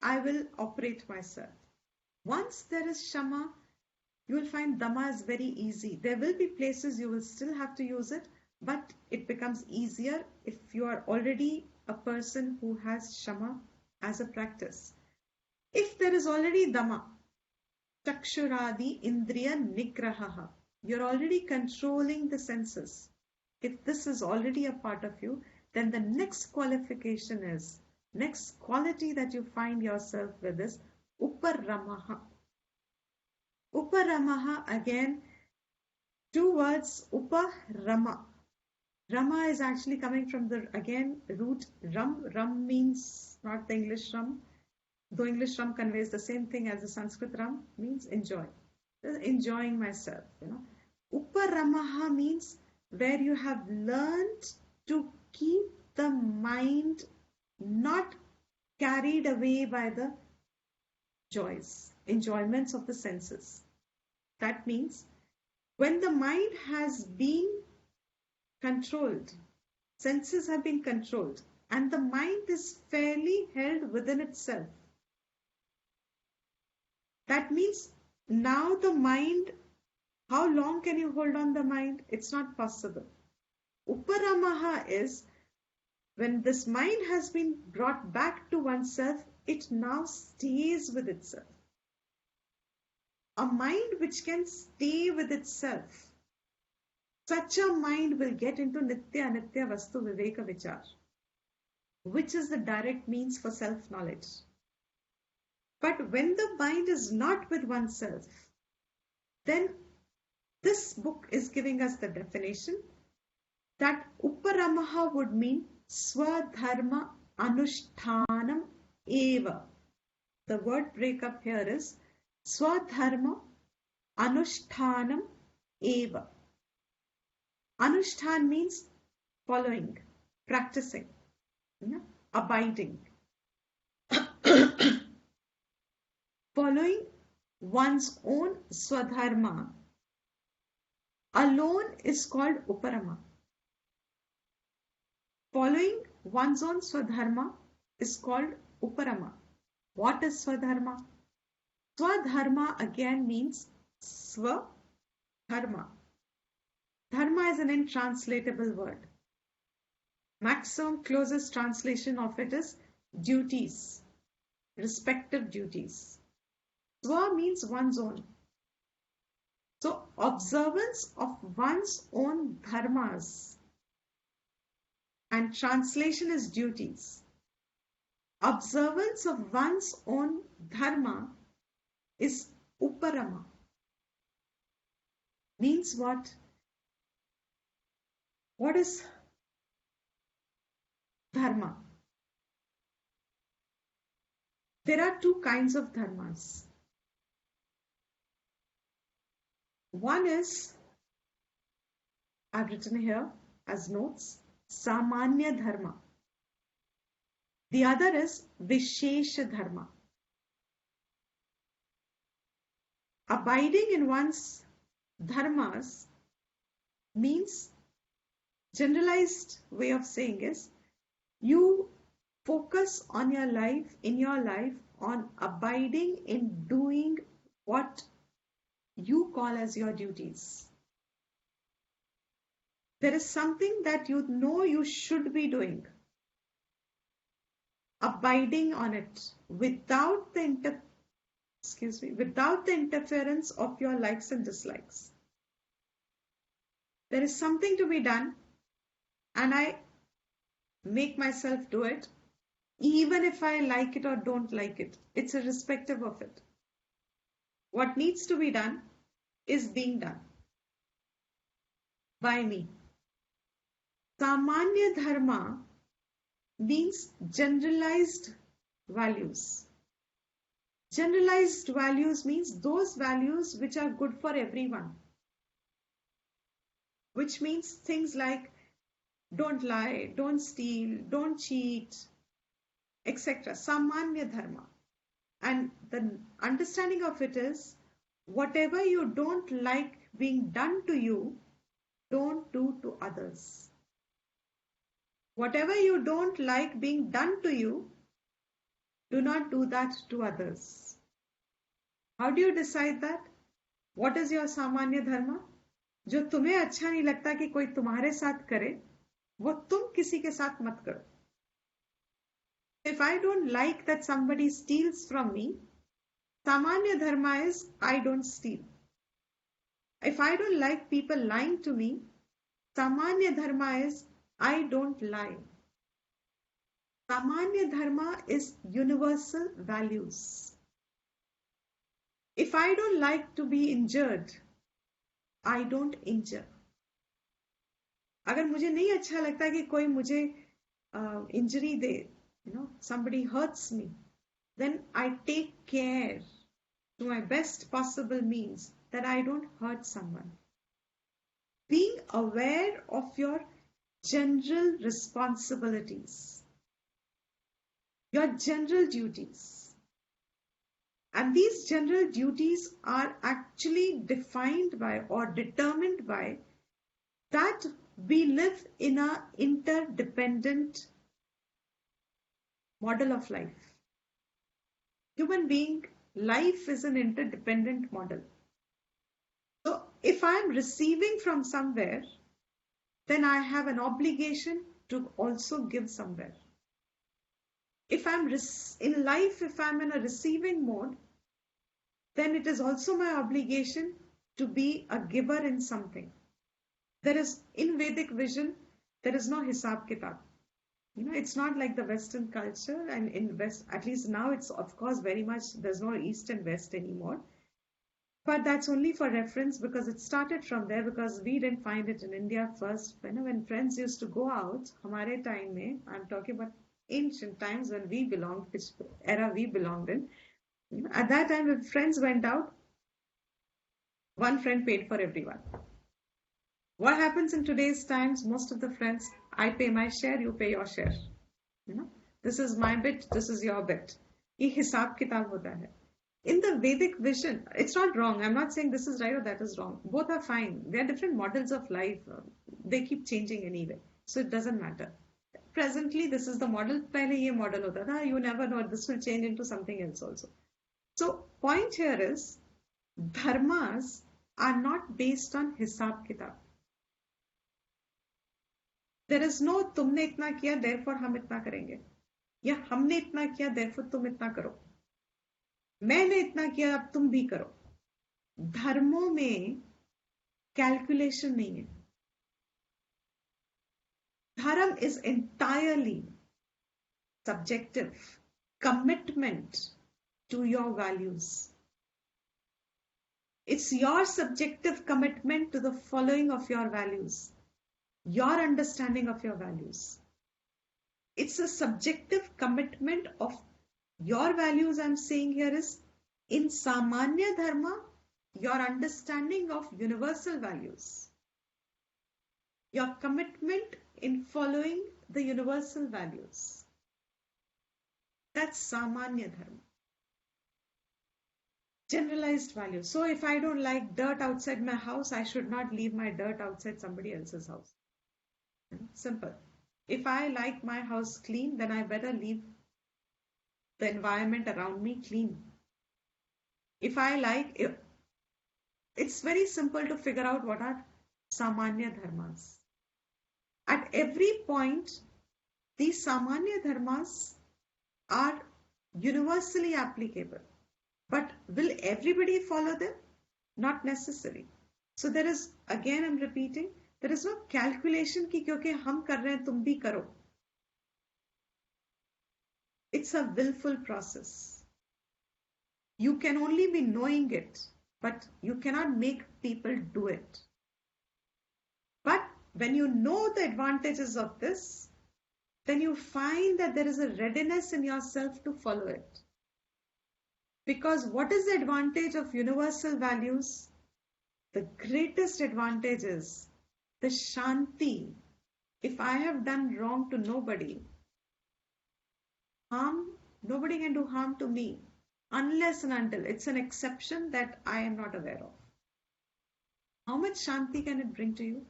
I will operate myself. Once there is Shama, you will find Dhamma is very easy. There will be places you will still have to use it, but it becomes easier if you are already a person who has Shama as a practice. If there is already Dhamma, Chakshuradi Indriya Nigrahaha, you're already controlling the senses. If this is already a part of you, then the next qualification is, next quality that you find yourself with is Uparamaha. Uparamaha, again, 2 words, Uparama. Rama is actually coming from the, again, root Ram. Ram means not the English Ram. Though English Ram conveys the same thing as the Sanskrit Ram, means enjoy. Enjoying myself, Uparamaha means where you have learned to keep the mind not carried away by the joys, enjoyments of the senses. That means when the mind has been controlled, senses have been controlled, and the mind is fairly held within itself. That means now the mind, how long can you hold on the mind? It's not possible. Uparamaha is when this mind has been brought back to oneself, it now stays with itself. A mind which can stay with itself, such a mind will get into Nitya Anitya Vastu Viveka Vichar, which is the direct means for self-knowledge. But when the mind is not with oneself, then this book is giving us the definition that Uparamaha would mean Swadharma Anushtanam Eva. The word breakup here is Swadharma Anushtanam Eva. Anushtan means following, practicing, abiding. Following one's own Swadharma alone is called Uparama. Following one's own Swadharma is called Uparama. What is Swadharma? Swadharma again means Swadharma. Dharma is an intranslatable word. Maximum closest translation of it is duties, respective duties. Swa means one's own. So observance of one's own dharmas, and translation is duties. Observance of one's own dharma is Uparama. Means what? What is dharma? There are 2 kinds of dharmas. One is I've written here as notes, Samanya Dharma. The other is Vishesha Dharma. Abiding in one's dharmas means, generalized way of saying is, you focus on your life, in your life, on abiding in doing what you call as your duties. There is something that you know you should be doing. Abiding on it without the without the interference of your likes and dislikes. There is something to be done, and I make myself do it, even if I like it or don't like it. It's irrespective of it. What needs to be done is being done by me. Samanya Dharma means generalized values. Generalized values means those values which are good for everyone. Which means things like don't lie, don't steal, don't cheat, etc. Samanya Dharma. And the understanding of it is, whatever you don't like being done to you, don't do to others. Whatever you don't like being done to you, do not do that to others. How do you decide that? What is your Samanya Dharma? जो तुम्हें अच्छा नहीं लगता कि कोई तुम्हारे साथ करे, वो तुम किसी के साथ मत करो. If I don't like that somebody steals from me, Samanya Dharma is I don't steal. If I don't like people lying to me, Samanya Dharma is I don't lie. Samanya Dharma is universal values. If I don't like to be injured, I don't injure. अगर मुझे नहीं अच्छा लगता कि कोई मुझे injury they, somebody hurts me, then I take care to my best possible means that I don't hurt someone. Being aware of your general responsibilities, your general duties. And these general duties are actually defined by or determined by that we live in an interdependent model of life. Human being life is an interdependent model. So if I am receiving from somewhere, then I have an obligation to also give somewhere. If I'm in life, if I'm in a receiving mode, then it is also my obligation to be a giver in something. There is, in Vedic vision, there is no hisab kitab. It's not like the Western culture, and in West, at least now it's of course very much, there's no East and West anymore. But that's only for reference because it started from there, because we didn't find it in India first. When friends used to go out, hamare time mein, I'm talking about ancient times when we belonged, which era we belonged in. At that time, when friends went out, one friend paid for everyone. What happens in today's times? Most of the friends, I pay my share, you pay your share. This is my bit, this is your bit. Ye hisab kitab hota hai. In the Vedic vision, it's not wrong. I'm not saying this is right or that is wrong. Both are fine. They are different models of life. They keep changing anyway. So it doesn't matter. Presently, this is the model. Pehle ye model hota tha. You never know. This will change into something else also. So point here is, dharmas are not based on hisab kitab. There is no तुमने इतना किया therefore हम इतना करेंगे, या हमने इतना किया therefore तुम इतना करो, मैंने इतना किया अब तुम भी करो. धर्मों में कैलकुलेशन नहीं है. धर्म is entirely subjective commitment to your values. It's your subjective commitment to the following of your values, your understanding of your values. It's a subjective commitment of your values. I'm saying here is in Samanya Dharma, your understanding of universal values. your commitment in following the universal values. That's Samanya Dharma. Generalized values. So if I don't like dirt outside my house, I should not leave my dirt outside somebody else's house. Simple. If I like my house clean, then I better leave the environment around me clean. If I like, it's very simple to figure out what are Samanya Dharmas. At every point, these Samanya Dharmas are universally applicable. But will everybody follow them? Not necessary. So there is, again I'm repeating, there is no calculation कि क्योंकि हम कर रहे हैं तुम भी करो. It's a willful process. You can only be knowing it, but you cannot make people do it. But when you know the advantages of this, then you find that there is a readiness in yourself to follow it. Because what is the advantage of universal values? The greatest advantage is the Shanti. If I have done wrong to nobody, nobody can do harm to me unless and until it's an exception that I am not aware of. How much Shanti can it bring to you?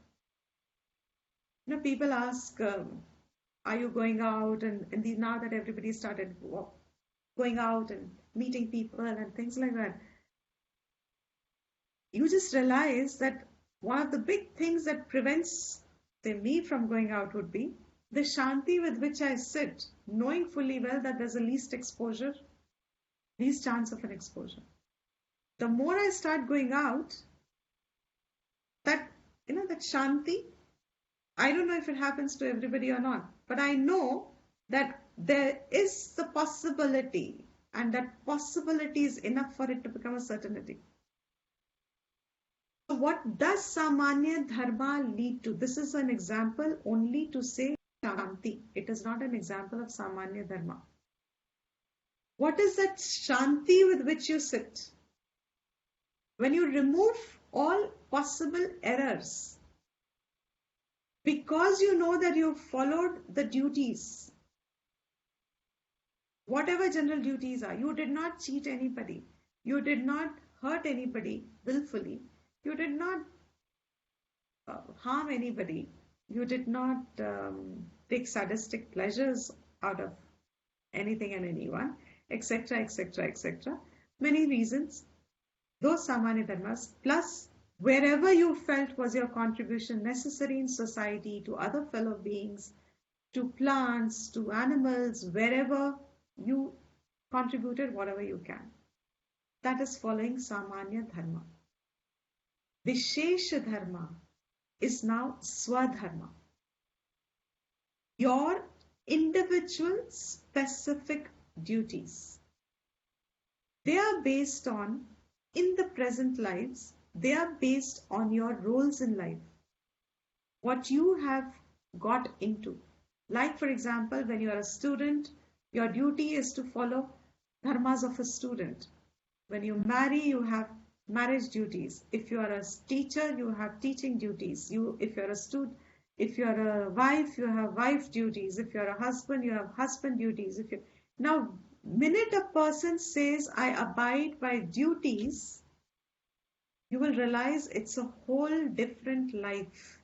People ask, are you going out? And now that everybody started going out and meeting people and things like that, you just realize that one of the big things that prevents, say, me from going out would be the Shanti with which I sit, knowing fully well that there's a least exposure, least chance of an exposure. The more I start going out, that Shanti, I don't know if it happens to everybody or not, but I know that there is the possibility, and that possibility is enough for it to become a certainty. So what does Samanya Dharma lead to? This is an example only to say Shanti. It is not an example of Samanya Dharma. What is that Shanti with which you sit? When you remove all possible errors, because you know that you followed the duties, whatever general duties are, you did not cheat anybody, you did not hurt anybody willfully, you did not harm anybody, you did not take sadistic pleasures out of anything and anyone, etc., etc., etc. Many reasons. Those Samanya Dharmas, plus wherever you felt was your contribution necessary in society, to other fellow beings, to plants, to animals, wherever you contributed whatever you can. That is following Samanya Dharma. Vishesha Dharma is now Swadharma. Your individual specific duties. They are based on, in the present lives, they are based on your roles in life. What you have got into. Like, for example, when you are a student, your duty is to follow dharmas of a student. When you marry, you have marriage duties. If you are a teacher, you have teaching duties. If you're a wife, you have wife duties. If you're a husband, you have husband duties. Now, minute a person says, I abide by duties, you will realize it's a whole different life.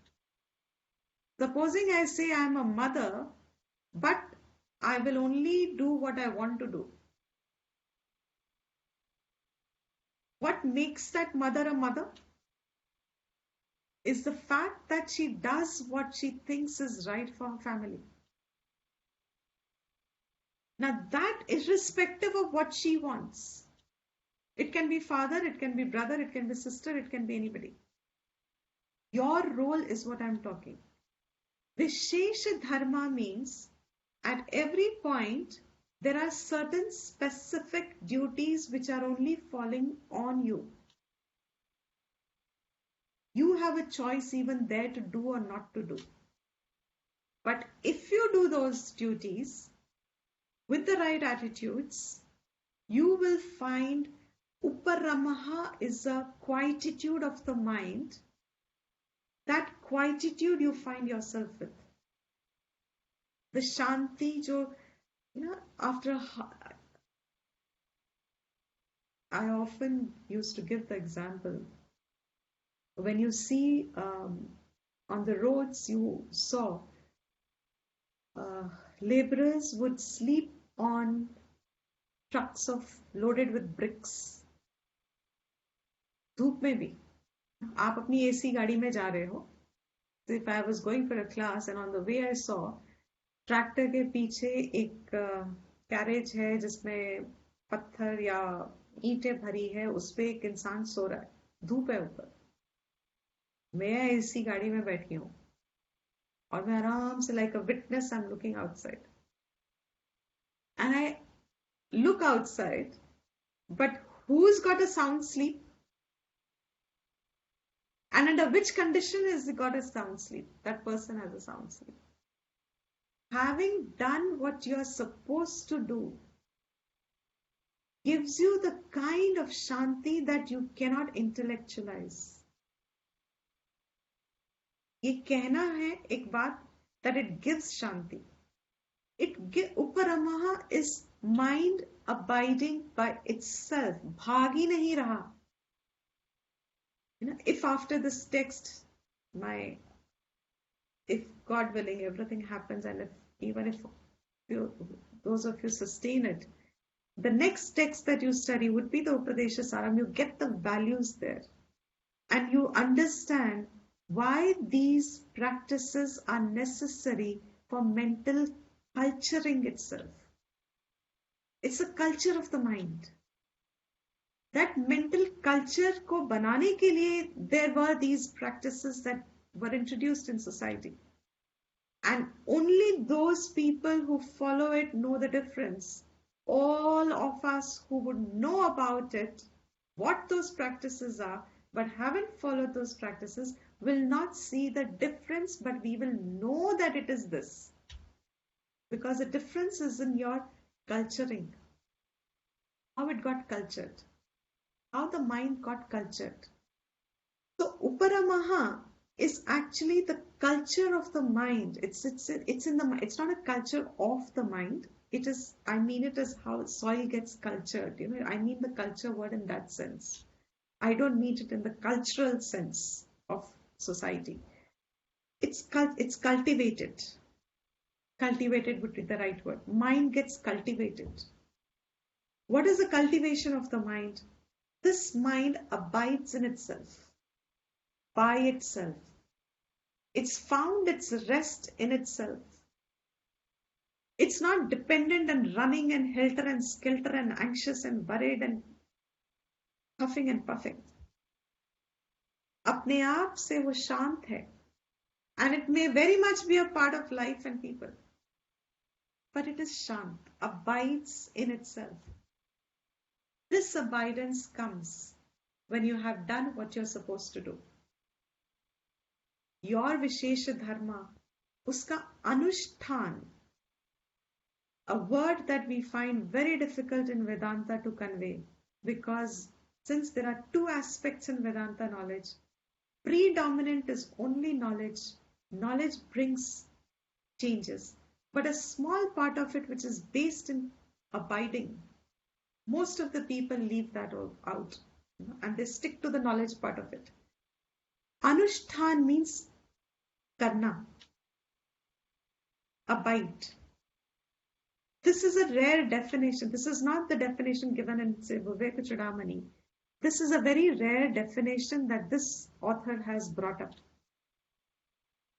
Supposing I say I'm a mother, but I will only do what I want to do. What makes that mother a mother is the fact that she does what she thinks is right for her family. Now that, irrespective of what she wants, it can be father, it can be brother, it can be sister, it can be anybody. Your role is what I'm talking. Vishesha Dharma means at every point there are certain specific duties which are only falling on you. You have a choice even there to do or not to do. But if you do those duties with the right attitudes, you will find Uparama is a quietude of the mind that quietude you find yourself with, the shanti jo, after I often used to give the example, when you see on the roads, you saw uh, laborers would sleep on trucks loaded with bricks, धूप में भी. आप अपनी AC गाड़ी में जा रहे हो. So if I was going for a class and on the way I saw tractor के पीछे एक कैरेज है जिसमें पत्थर या ईंटें भरी है, उस पे एक इंसान सो रहा है, धूप है ऊपर. मैं एसी गाड़ी में बैठी हूँ और मैं आराम से like a witness I am looking outside and I look outside, but who's got a sound sleep? And under which condition has he got a sound sleep? That person has a sound sleep. Having done what you're supposed to do gives you the kind of shanti that you cannot intellectualize. ये कहना है एक बात, that it gives shanti. Uparama is mind abiding by itself. भागी नहीं रहा. If after this text, if God willing, everything happens, and even if those of you sustain it, the next text that you study would be the Upadesha Saram. You get the values there, and you understand why these practices are necessary for mental culturing itself. It's a culture of the mind. That mental culture को बनाने के लिए there were these practices that were introduced in society. And only those people who follow it know the difference. All of us who would know about it, what those practices are, but haven't followed those practices, will not see the difference, but we will know that it is this. Because the difference is in your culturing. How it got cultured. How the mind got cultured. So Uparamaha is actually the culture of the mind. It's in the. It's not a culture of the mind. It is. I mean it as how soil gets cultured. I mean the culture word in that sense. I don't mean it in the cultural sense of society. It's cultivated. Cultivated would be the right word. Mind gets cultivated. What is the cultivation of the mind? This mind abides in itself, by itself. It's found its rest in itself. It's not dependent and running and helter and skelter and anxious and worried and puffing and puffing. अपने आप से वो शांत है. And it may very much be a part of life and people. But it is shant, abides in itself. This abidance comes when you have done what you're supposed to do. Your Vishesha Dharma, uska Anushtan, a word that we find very difficult in Vedanta to convey, because since there are two aspects in Vedanta knowledge, predominant is only knowledge. Knowledge brings changes, but a small part of it which is based in abiding, most of the people leave that out, and they stick to the knowledge part of it. Anushtan means karna, abide. This is a rare definition. This is not the definition given in, say, Viveka Chudamani. This is a very rare definition that this author has brought up.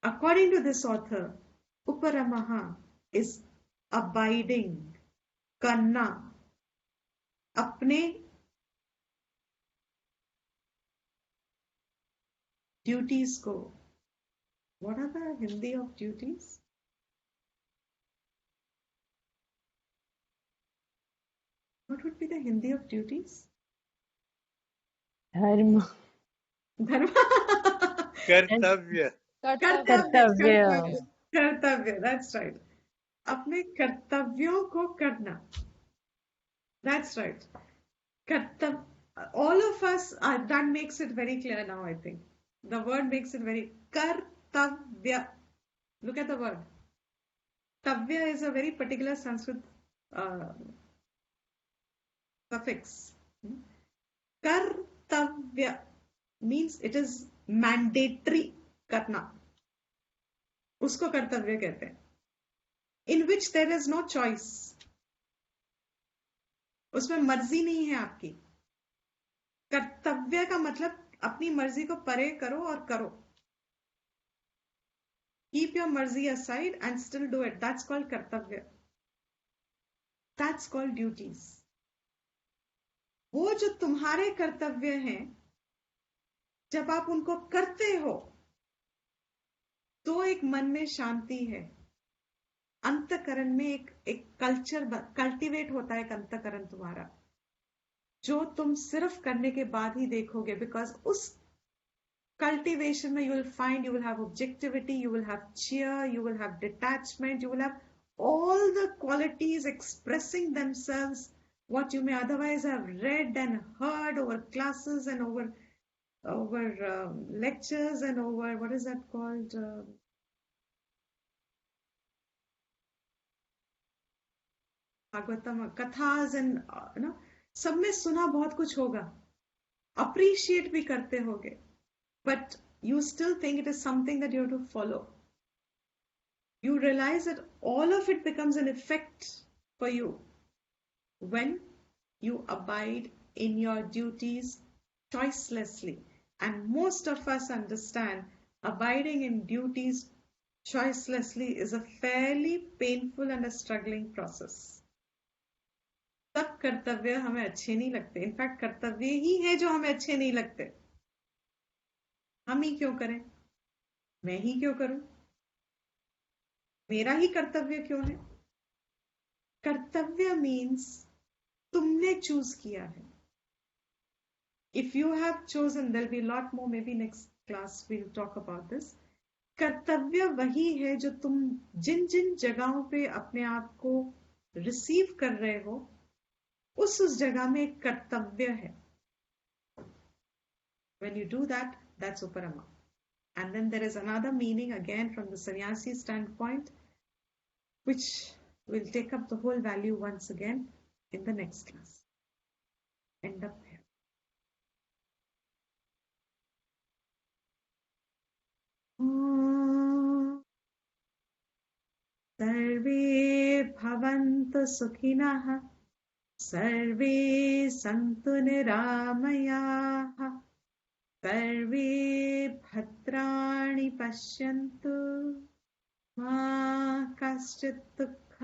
According to this author, Uparamaha is abiding, karna, अपने duties को. What are the Hindi of duties? What would be the Hindi of duties? Dharma. कर्तव्य. कर्तव्य. That's right. अपने कर्तव्यों को करना. That's right. All of us, that makes it very clear now, I think. The word makes it very kartavya. Look at the word. Tavya is a very particular Sanskrit suffix. Kartavya means it is mandatory karna. उसको कर्तव्य कहते हैं. In which there is no choice. उसमें मर्जी नहीं है आपकी. कर्तव्य का मतलब अपनी मर्जी को परे करो और करो. Keep your marzi aside and still do it. That's called kartavya. That's called duties. वो जो तुम्हारे कर्तव्य हैं, जब आप उनको करते हो, तो एक मन में शांति है. अंतकरण में एक कल्चर कल्टीवेट होता है. एक अंतकरण तुम्हारा, जो तुम सिर्फ करने के बाद ही देखोगे. बिकॉज उस cultivation mein you will have objectivity, you will have cheer, you will have detachment, you will have all the qualities expressing themselves what you may otherwise have read and heard over classes and over lectures and over, what is that called, Bhagavatam, kathas and सब में सुना बहुत कुछ होगा, appreciate भी करते होगे, but you still think it is something that you have to follow. You realize that all of it becomes an effect for you when you abide in your duties choicelessly. And most of us understand abiding in duties choicelessly is a fairly painful and a struggling process. सब कर्तव्य हमें अच्छे नहीं लगते. In fact कर्तव्य ही है जो हमें अच्छे नहीं लगते. हम ही क्यों करें? मैं ही क्यों करूं? मेरा ही कर्तव्य क्यों है? कर्तव्य मीन्स तुमने चूज किया है. If you have chosen, there'll be a lot more, maybe next class we'll talk about this. कर्तव्य वही है जो तुम जिन जिन जगहों पे अपने आप को रिसीव कर रहे हो, उस जगह में एक कर्तव्य है. When you do that, that's Uparama. And then there is another meaning again from the sannyasi standpoint, which will take up the whole value once again in the next class. End up here. Sarve bhavantu sukhinah, sarve santu niramayaha, सर्वे भद्राणि पश्यन्तु मा कश्चित् दुःख